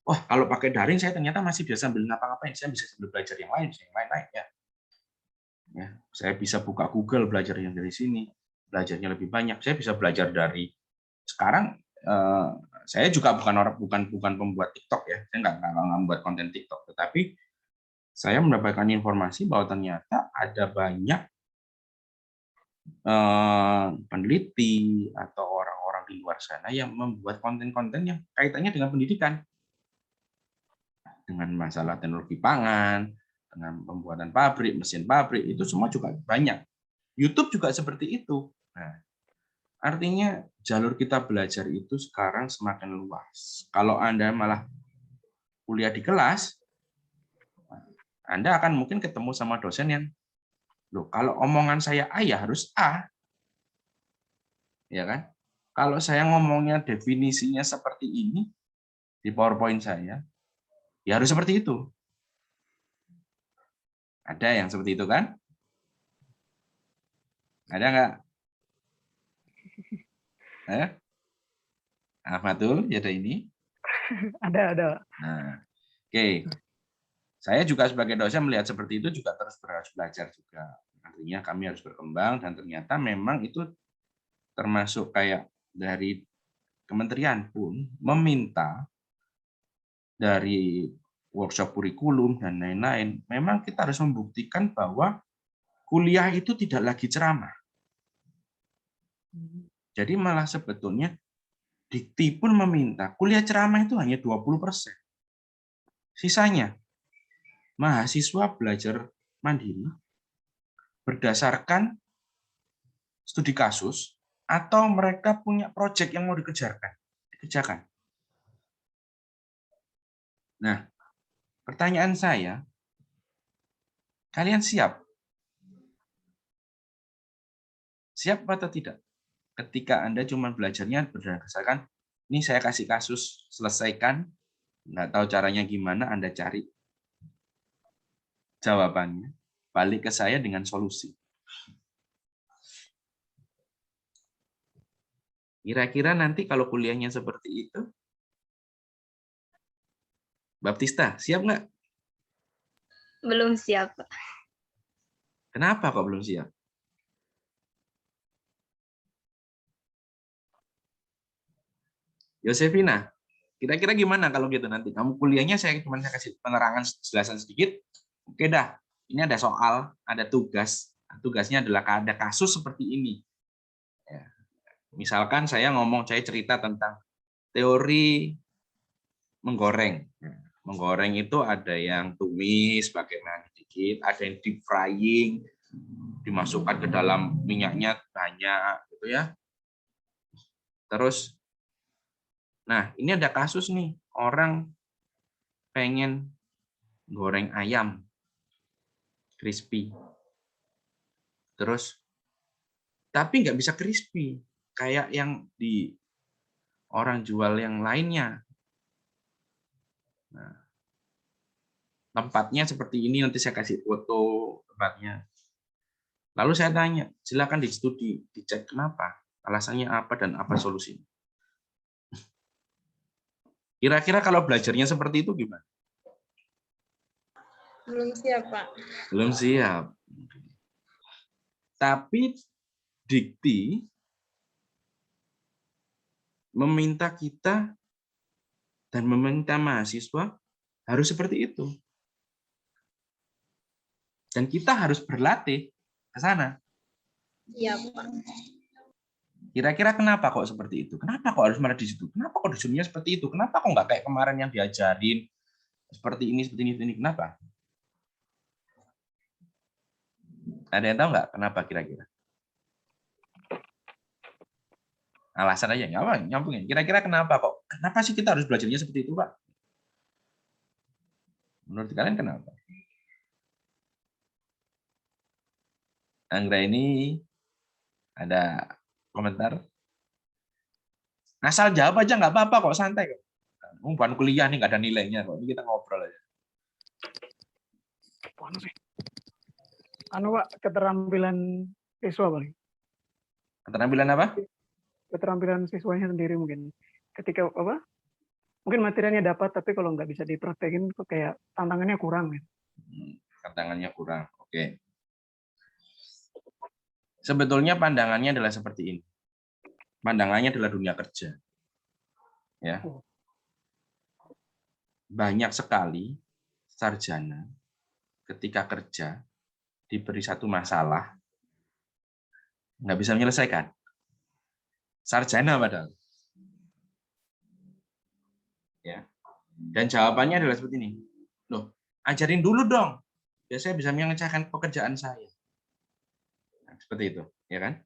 Wah, kalau pakai daring saya ternyata masih bisa sambil ngapa-ngapain, saya bisa sambil belajar yang lain ya. Ya, saya bisa buka Google belajar yang dari sini, belajarnya lebih banyak. Saya bisa belajar dari sekarang. Saya juga bukan pembuat TikTok ya, saya nggak membuat konten TikTok, tetapi saya mendapatkan informasi bahwa ternyata ada banyak peneliti atau orang-orang di luar sana yang membuat konten-konten yang kaitannya dengan pendidikan, dengan masalah teknologi pangan, dengan pembuatan pabrik, mesin pabrik, itu semua juga banyak. YouTube juga seperti itu. Nah, artinya jalur kita belajar itu sekarang semakin luas. Kalau Anda malah kuliah di kelas, Anda akan mungkin ketemu sama dosen yang, loh, kalau omongan saya A ya harus A. Ya kan? Kalau saya ngomongnya definisinya seperti ini di PowerPoint saya, ya harus seperti itu. Ada yang seperti itu kan? Ada nggak? Ahmadul, ya ada ini? Ada. Nah, oke. Saya juga sebagai dosen melihat seperti itu juga terus harus belajar juga. Artinya kami harus berkembang dan ternyata memang itu termasuk kayak dari kementerian pun meminta dari workshop kurikulum dan lain-lain, memang kita harus membuktikan bahwa kuliah itu tidak lagi ceramah. Jadi malah sebetulnya Dikti pun meminta kuliah ceramah itu hanya 20%. Sisanya mahasiswa belajar mandiri berdasarkan studi kasus atau mereka punya proyek yang mau dikerjakan. Nah, pertanyaan saya, kalian siap? Siap atau tidak? Ketika Anda cuma belajarnya berdasarkan, ini saya kasih kasus, selesaikan, nggak tahu caranya gimana, Anda cari jawabannya, balik ke saya dengan solusi. Kira-kira nanti kalau kuliahnya seperti itu, Baptista, siap nggak? Belum siap, Pak. Kenapa kok belum siap? Yosefina, kira-kira gimana kalau gitu nanti? Kamu kuliahnya saya cuma kasih penerangan jelasan sedikit. Oke dah, ini ada soal, ada tugas. Tugasnya adalah ada kasus seperti ini. Ya. Misalkan saya cerita tentang teori menggoreng. Menggoreng itu ada yang tumis pakai minyak sedikit, ada yang deep frying, dimasukkan ke dalam minyaknya banyak, gitu ya. Terus, nah ini ada kasus nih, orang pengen goreng ayam crispy, terus tapi nggak bisa crispy kayak yang di orang jual yang lainnya. Nah, tempatnya seperti ini, nanti saya kasih foto tempatnya. Lalu saya tanya, silakan distudi, dicek kenapa, alasannya apa dan apa solusinya. Kira-kira kalau belajarnya seperti itu gimana? Belum siap, Pak. Belum siap. Tapi dikti meminta kita dan meminta mahasiswa harus seperti itu. Dan kita harus berlatih ke sana. Iya, Pak. Kira-kira kenapa kok seperti itu? Kenapa kok harus malah di situ? Kenapa kok disuruhnya seperti itu? Kenapa kok nggak kayak kemarin yang diajarin seperti ini, seperti ini? Kenapa? Ada yang tahu nggak kenapa kira-kira? Alasan aja, nggak apa, nyambungin. Kira-kira kenapa kok? Kenapa sih kita harus belajarnya seperti itu, Pak? Menurut kalian kenapa? Anggra ini ada komentar? Asal jawab aja nggak apa-apa kok, santai kok. Bukan kuliah nih, nggak ada nilainya kok. Ini kita ngobrol aja. Anu Pak, keterampilan siswa paling. Keterampilan apa? Keterampilan siswanya sendiri mungkin. Ketika apa? Mungkin materinya dapat, tapi kalau nggak bisa dipraktekin kok kayak tantangannya kurang. Gitu. Tantangannya kurang. Oke. Sebetulnya pandangannya adalah seperti ini. Pandangannya adalah dunia kerja. Ya. Banyak sekali sarjana ketika kerja diberi satu masalah nggak bisa menyelesaikan. Sarjana padahal. Ya. Dan jawabannya adalah seperti ini. Loh, ajarin dulu dong. Biar saya bisa menyelesaikan pekerjaan saya. Nah, seperti itu, ya kan?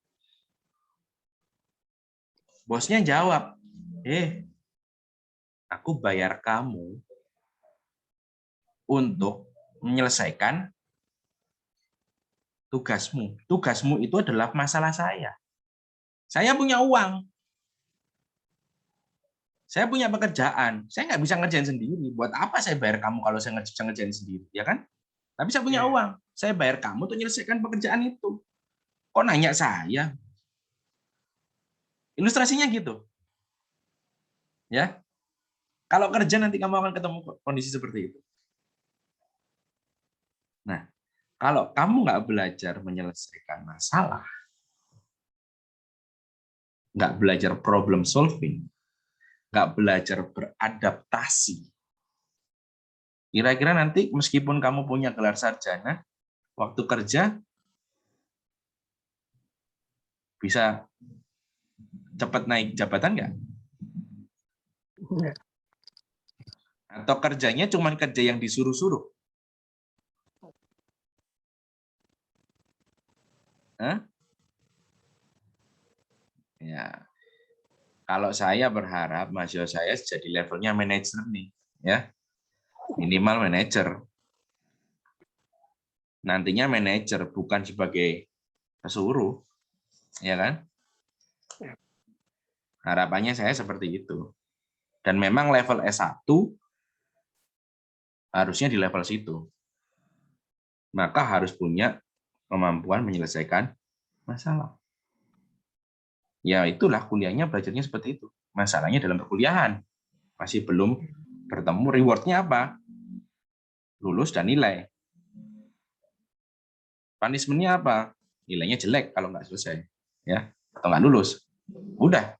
Bosnya jawab, aku bayar kamu untuk menyelesaikan tugasmu. Tugasmu itu adalah masalah saya. Saya punya uang. Saya punya pekerjaan. Saya nggak bisa ngerjain sendiri. Buat apa saya bayar kamu kalau saya bisa ngerjain sendiri, ya kan? Tapi saya punya uang. Saya bayar kamu untuk menyelesaikan pekerjaan itu. Kok nanya saya? Ilustrasinya gitu. Ya. Kalau kerja nanti kamu akan ketemu kondisi seperti itu. Nah, kalau kamu nggak belajar menyelesaikan masalah, nggak belajar problem solving, nggak belajar beradaptasi, kira-kira nanti meskipun kamu punya gelar sarjana, waktu kerja bisa cepat naik jabatan nggak? Atau kerjanya cuma kerja yang disuruh-suruh? Hah? Ya, kalau saya berharap mahasiswa saya jadi levelnya manajer nih, ya minimal manajer. Nantinya manajer bukan sebagai pesuruh, ya kan? Harapannya saya seperti itu. Dan memang level S1 harusnya di level situ. Maka harus punya kemampuan menyelesaikan masalah. Ya itulah kuliahnya belajarnya seperti itu. Masalahnya dalam perkuliahan masih belum Bertemu, rewardnya apa? Lulus dan nilai. Punishment-nya apa? Nilainya jelek kalau nggak selesai, ya, atau nggak lulus. Udah,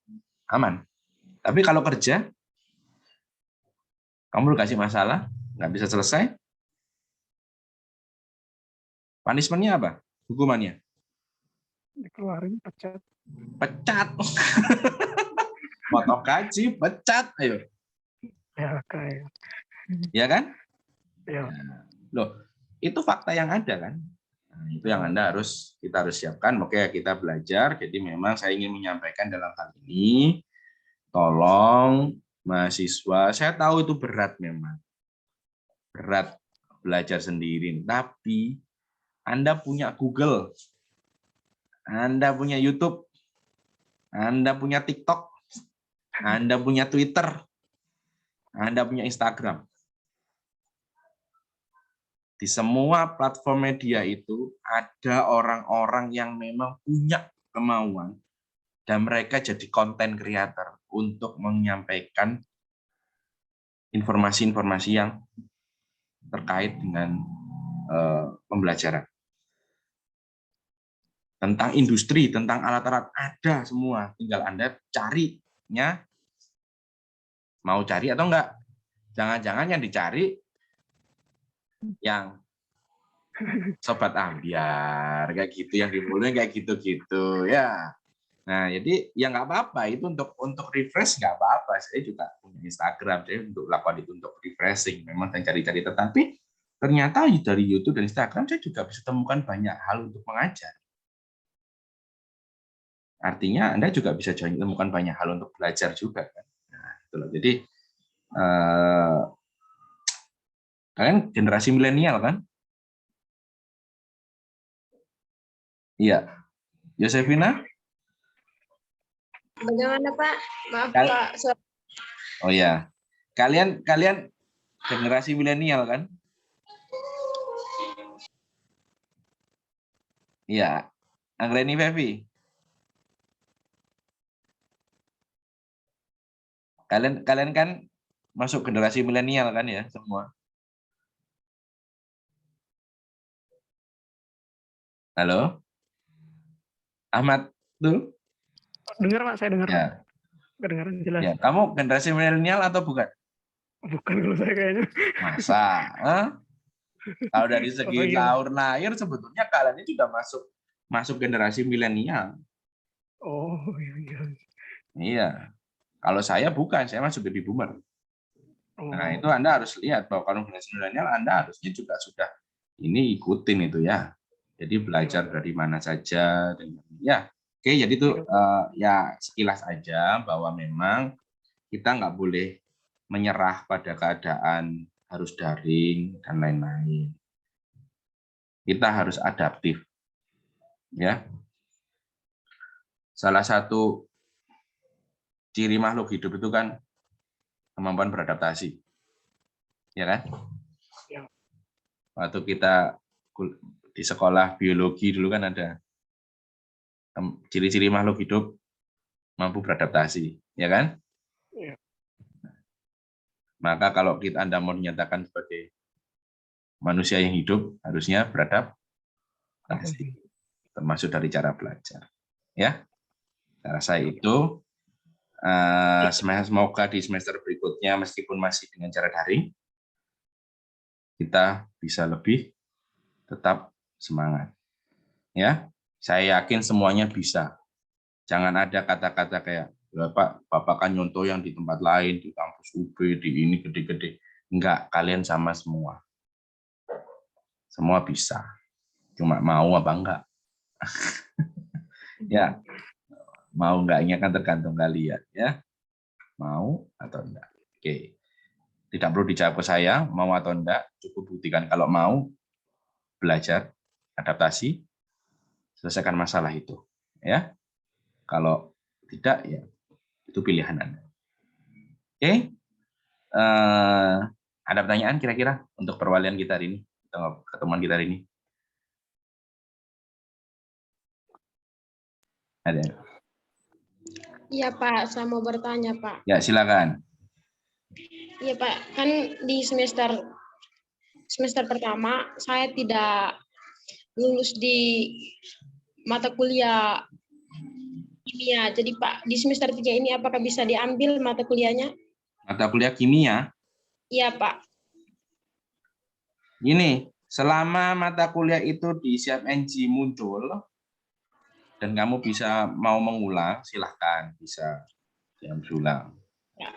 aman. Tapi kalau kerja, kamu dikasih masalah, nggak bisa selesai, punishment-nya apa? Hukumannya? Dikeluarin, pecat. Pecat. Potong gaji, pecat, ayo. Ya, kayak. Ya kan? Ya. Loh, itu fakta yang ada kan? Nah, itu yang kita harus siapkan. Oke, kita belajar. Jadi memang saya ingin menyampaikan dalam hal ini, tolong mahasiswa, saya tahu itu berat memang. Berat belajar sendiri. Tapi Anda punya Google, Anda punya YouTube, Anda punya TikTok, Anda punya Twitter, Anda punya Instagram. Di semua platform media itu ada orang-orang yang memang punya kemauan dan mereka jadi konten creator untuk menyampaikan informasi-informasi yang terkait dengan pembelajaran. Tentang industri, tentang alat-alat, ada semua. Tinggal Anda carinya, mau cari atau enggak. Jangan-jangan yang dicari yang sobat ambiar kayak gitu, yang dimulai kayak gitu-gitu ya. Nah, jadi ya nggak apa-apa, itu untuk refresh nggak apa-apa. Saya juga punya Instagram, saya untuk lakukan itu untuk refreshing, memang dan cari-cari. Tetapi ternyata dari YouTube dan Instagram saya juga bisa temukan banyak hal untuk mengajar. Artinya Anda juga bisa temukan banyak hal untuk belajar juga kan. Nah, itulah. Jadi kalian generasi milenial kan? Iya. Yosefina? Bagaimana Pak? Maaf Kal- Pak. Oh ya. Kalian generasi milenial kan? Iya. Anggreni Fevi. Kalian kan masuk generasi milenial kan ya semua? Halo? Ahmad tuh? Dengar Pak, saya dengar Pak. Ya. Kedengaran jelas. Ya, kamu generasi milenial atau bukan? Bukan kalau saya kayaknya. Masa? Kalau dari Oh, segi iya. tahun lahir sebetulnya kalian ini sudah masuk generasi milenial. Oh, iya. Iya. Kalau saya bukan, saya masuk baby boomer. Nah, Oh, itu Anda harus lihat bahwa kalau generasi milenial Anda harusnya juga sudah ini ikutin itu ya. Jadi belajar dari mana saja dan ya. Oke, jadi itu ya sekilas aja bahwa memang kita nggak boleh menyerah pada keadaan harus daring dan lain-lain. Kita harus adaptif. Ya. Salah satu ciri makhluk hidup itu kan kemampuan beradaptasi. Ya kan? Ya. Waktu kita di sekolah biologi dulu kan ada ciri-ciri makhluk hidup mampu beradaptasi, ya kan? Ya. Maka kalau Anda mau dinyatakan sebagai manusia yang hidup, harusnya beradaptasi, termasuk dari cara belajar. Ya, saya rasa itu. Semoga di semester berikutnya, meskipun masih dengan cara daring, kita bisa lebih tetap semangat. Ya, saya yakin semuanya bisa. Jangan ada kata-kata kayak, Bapak kan nyontoh yang di tempat lain, di kampus UB, di ini gede-gede. Enggak, kalian sama semua. Semua bisa. Cuma mau apa enggak. Ya, mau enggaknya kan tergantung kalian. Ya, mau atau enggak. Oke. Tidak perlu dijawab ke saya, mau atau enggak. Cukup buktikan kalau mau, belajar, adaptasi, selesaikan masalah itu. Ya, kalau tidak, ya itu pilihan Anda. Oke, ada pertanyaan kira-kira untuk perwalian kita hari ini, atau ketemuan kita hari ini? Ada? Iya Pak, saya mau bertanya Pak. Ya, silakan. Iya Pak, kan di semester pertama saya tidak lulus di mata kuliah kimia. Jadi Pak, di semester 3 ini apakah bisa diambil mata kuliahnya? Mata kuliah kimia. Iya Pak. Gini, selama mata kuliah itu di CFNG muncul dan kamu bisa mau mengulang, silahkan bisa diambil ulang. Ya.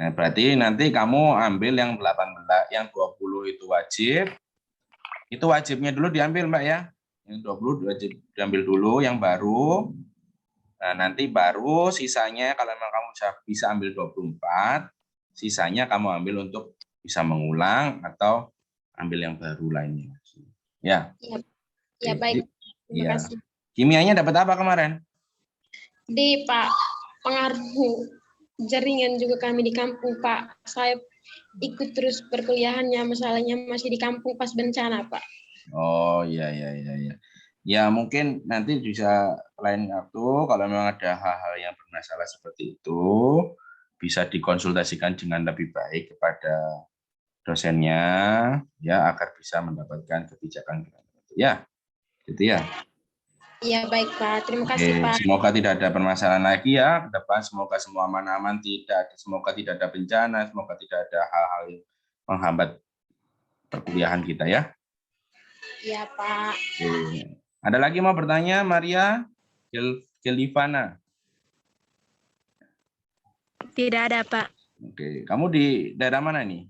Nah, berarti nanti kamu ambil yang 18, yang 20 itu wajib. Itu wajibnya dulu diambil, Mbak ya. Yang 20 wajib diambil dulu, yang baru. Nah, nanti baru sisanya kalau memang kamu bisa ambil 24, sisanya kamu ambil untuk bisa mengulang atau ambil yang baru lainnya. Ya. Ya baik. Terima Ya. kasih. Kimianya dapat apa kemarin? Di Pak, pengaruh jaringan juga kami di kampung Pak. Saya ikut terus perkuliahannya, masalahnya masih di kampung pas bencana Pak. Oh iya. Ya mungkin nanti bisa lain waktu kalau memang ada hal-hal yang bermasalah seperti itu bisa dikonsultasikan dengan lebih baik kepada dosennya ya agar bisa mendapatkan kebijakan ya gitu ya. Iya baik Pak, terima Oke, kasih Pak. semoga tidak ada permasalahan lagi ya ke depan, semoga semua aman-aman, semoga tidak ada bencana, semoga tidak ada hal-hal yang menghambat perkuliahan kita ya. Iya Pak. Oke. Ada lagi mau bertanya, Maria Kelivana? Tidak ada, Pak. Oke, kamu di daerah mana nih?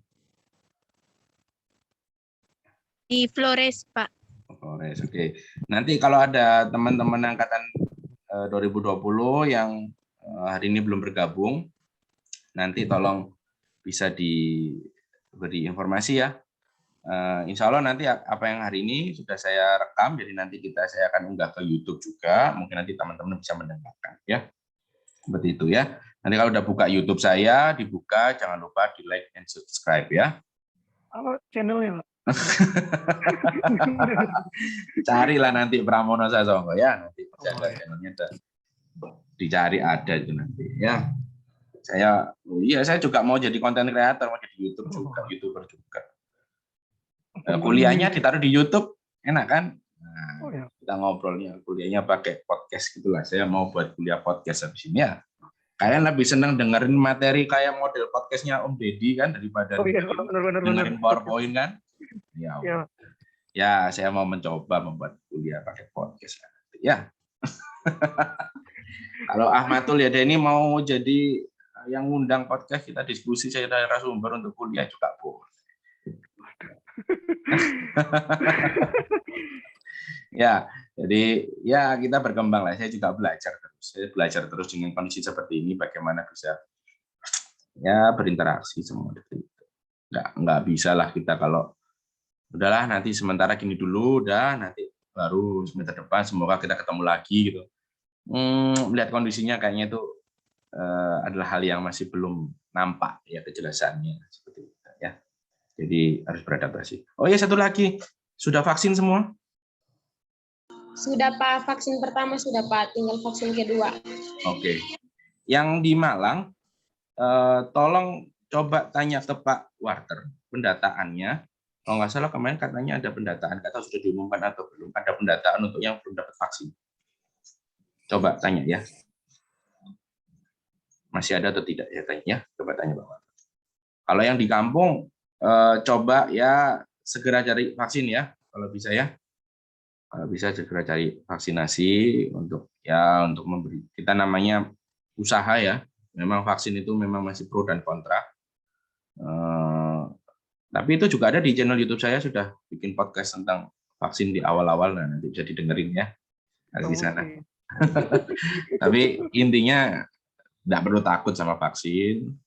Di Flores, Pak. Flores, oke. Nanti kalau ada teman-teman angkatan 2020 yang hari ini belum bergabung, nanti tolong bisa diberi informasi ya. Insya Allah nanti apa yang hari ini sudah saya rekam, jadi nanti saya akan unggah ke YouTube juga. Mungkin nanti teman-teman bisa mendengarkan ya. Seperti itu ya. Nanti kalau udah buka YouTube saya, dibuka, jangan lupa di like and subscribe ya. Apa channelnya, Pak? Carilah nanti Pramono Sasongko ya. Nanti channelnya dicari ada itu nanti ya. Saya juga mau jadi konten kreator, mau jadi YouTuber juga. Kuliahnya ditaruh di YouTube, enak kan? Nah, kita ngobrolnya, kuliahnya pakai podcast gitulah. Saya mau buat kuliah podcast habis ini ya. Kalian lebih senang dengerin materi kayak model podcastnya Om Deddy kan daripada dengerin PowerPoint kan? Ya, saya mau mencoba membuat kuliah pakai podcast ya. Kalau Ahmadul ya ini mau jadi yang ngundang podcast kita diskusi saya narasumber untuk kuliah juga boleh. Ya, jadi ya kita berkembang lah. Saya juga belajar terus. Saya belajar terus dengan kondisi seperti ini bagaimana bisa ya berinteraksi semua itu. Nggak bisa lah kita kalau udahlah nanti sementara gini dulu, udah nanti baru semester depan semoga kita ketemu lagi gitu. Melihat kondisinya kayaknya itu adalah hal yang masih belum nampak ya kejelasannya seperti itu ya. Jadi harus beradaptasi. Oh ya satu lagi, sudah vaksin semua? Sudah Pak, vaksin pertama sudah Pak, tinggal vaksin kedua. Oke. Yang di Malang, tolong coba tanya ke Pak Warter pendataannya. Kalau nggak salah kemarin katanya ada pendataan, nggak tahu sudah diumumkan atau belum. Ada pendataan untuk yang belum dapat vaksin. Coba tanya ya. Masih ada atau tidak ya tanya ya. Coba tanya Pak Warter. Kalau yang di kampung, coba ya segera cari vaksin ya, kalau bisa ya. Kalau bisa segera cari vaksinasi untuk memberi, kita namanya usaha ya. Memang vaksin itu memang masih pro dan kontra. Tapi itu juga ada di channel YouTube saya, sudah bikin podcast tentang vaksin di awal-awal, nah nanti bisa didengerin ya di sana. Tapi intinya tidak perlu takut sama vaksin.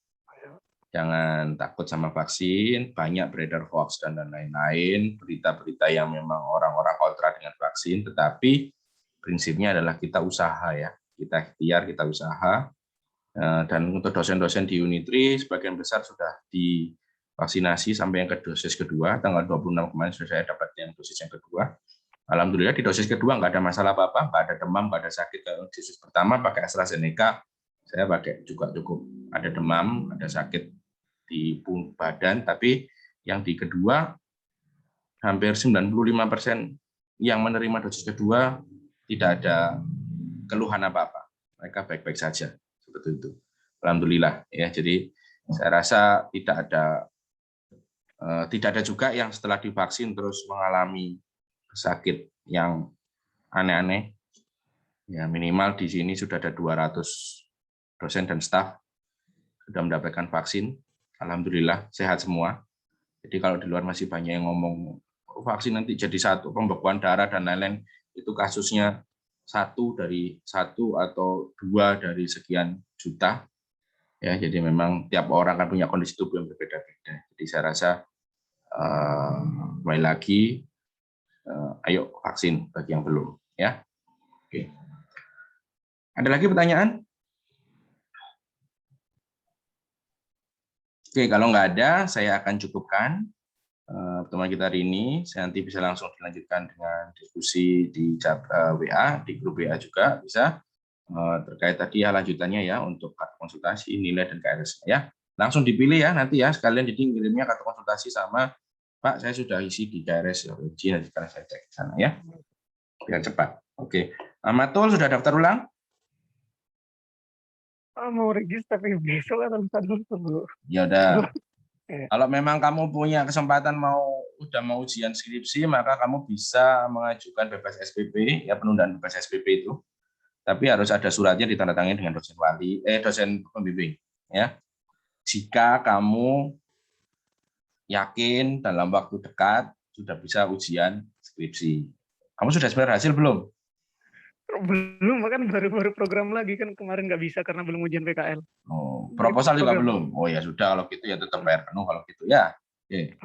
Jangan takut sama vaksin, banyak beredar hoax dan lain-lain, berita-berita yang memang orang-orang kontra dengan vaksin, tetapi prinsipnya adalah kita usaha ya, kita ikhtiar, kita usaha, dan untuk dosen-dosen di Unitri, sebagian besar sudah divaksinasi sampai yang ke dosis kedua, tanggal 26 kemarin sudah saya dapat yang dosis yang kedua. Alhamdulillah di dosis kedua nggak ada masalah apa-apa, nggak ada demam, nggak ada sakit. Dosis pertama pakai AstraZeneca, saya pakai juga cukup ada demam, ada sakit di badan, tapi yang di kedua hampir 95% yang menerima dosis kedua tidak ada keluhan apa-apa. Mereka baik-baik saja, seperti itu. Alhamdulillah ya. Jadi saya rasa tidak ada juga yang setelah divaksin terus mengalami sakit yang aneh-aneh. Ya, minimal di sini sudah ada 200 dosen dan staf sudah mendapatkan vaksin. Alhamdulillah sehat semua. Jadi kalau di luar masih banyak yang ngomong vaksin nanti jadi satu pembekuan darah dan lain-lain, itu kasusnya 1 dari 1 atau 2 dari sekian juta. Ya, jadi memang tiap orang kan punya kondisi tubuh yang berbeda-beda. Jadi saya rasa kembali lagi, ayo vaksin bagi yang belum, ya. Oke. Ada lagi pertanyaan? Oke, kalau nggak ada, saya akan cukupkan pertemuan kita hari ini. Saya nanti bisa langsung dilanjutkan dengan diskusi di WA, di grup WA juga bisa. Terkait tadi ya lanjutannya ya untuk kartu konsultasi, nilai dan KRS ya. Langsung dipilih ya nanti ya sekalian, jadi ngirimnya kartu konsultasi sama Pak, saya sudah isi di KRS ya, nanti sekarang saya cek ke sana ya. Biar cepat. Oke. Matul sudah daftar ulang? Mau regis tapi besok atau lusa dulu. Ya udah. Kalau memang kamu punya kesempatan udah mau ujian skripsi, maka kamu bisa mengajukan bebas SPP ya, penundaan bebas SPP itu. Tapi harus ada suratnya ditandatangani dengan dosen pembimbing ya. Jika kamu yakin dalam waktu dekat sudah bisa ujian skripsi. Kamu sudah sebenarnya hasil belum? Belum, kan baru program lagi kan kemarin nggak bisa karena belum ujian PKL. Oh, proposal juga belum. Oh ya sudah, kalau gitu ya tetap PR penuh kalau gitu ya. Oke.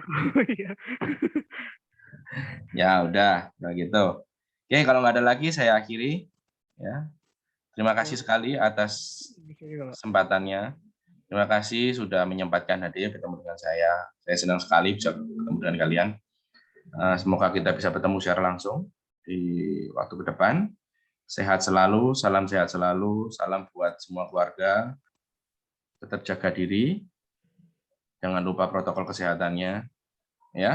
Ya udah gitu. Oke, kalau nggak ada lagi saya akhiri ya. Terima kasih sekali atas kesempatannya. Terima kasih sudah menyempatkan hadir bertemu dengan saya. Saya senang sekali bisa bertemu dengan kalian. Semoga kita bisa bertemu secara langsung di waktu ke depan. Sehat selalu, salam sehat selalu, salam buat semua keluarga. Tetap jaga diri. Jangan lupa protokol kesehatannya ya.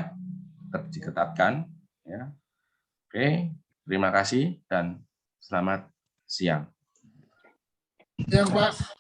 Tetap diketatkan ya. Oke, terima kasih dan selamat siang. Siang, Pak.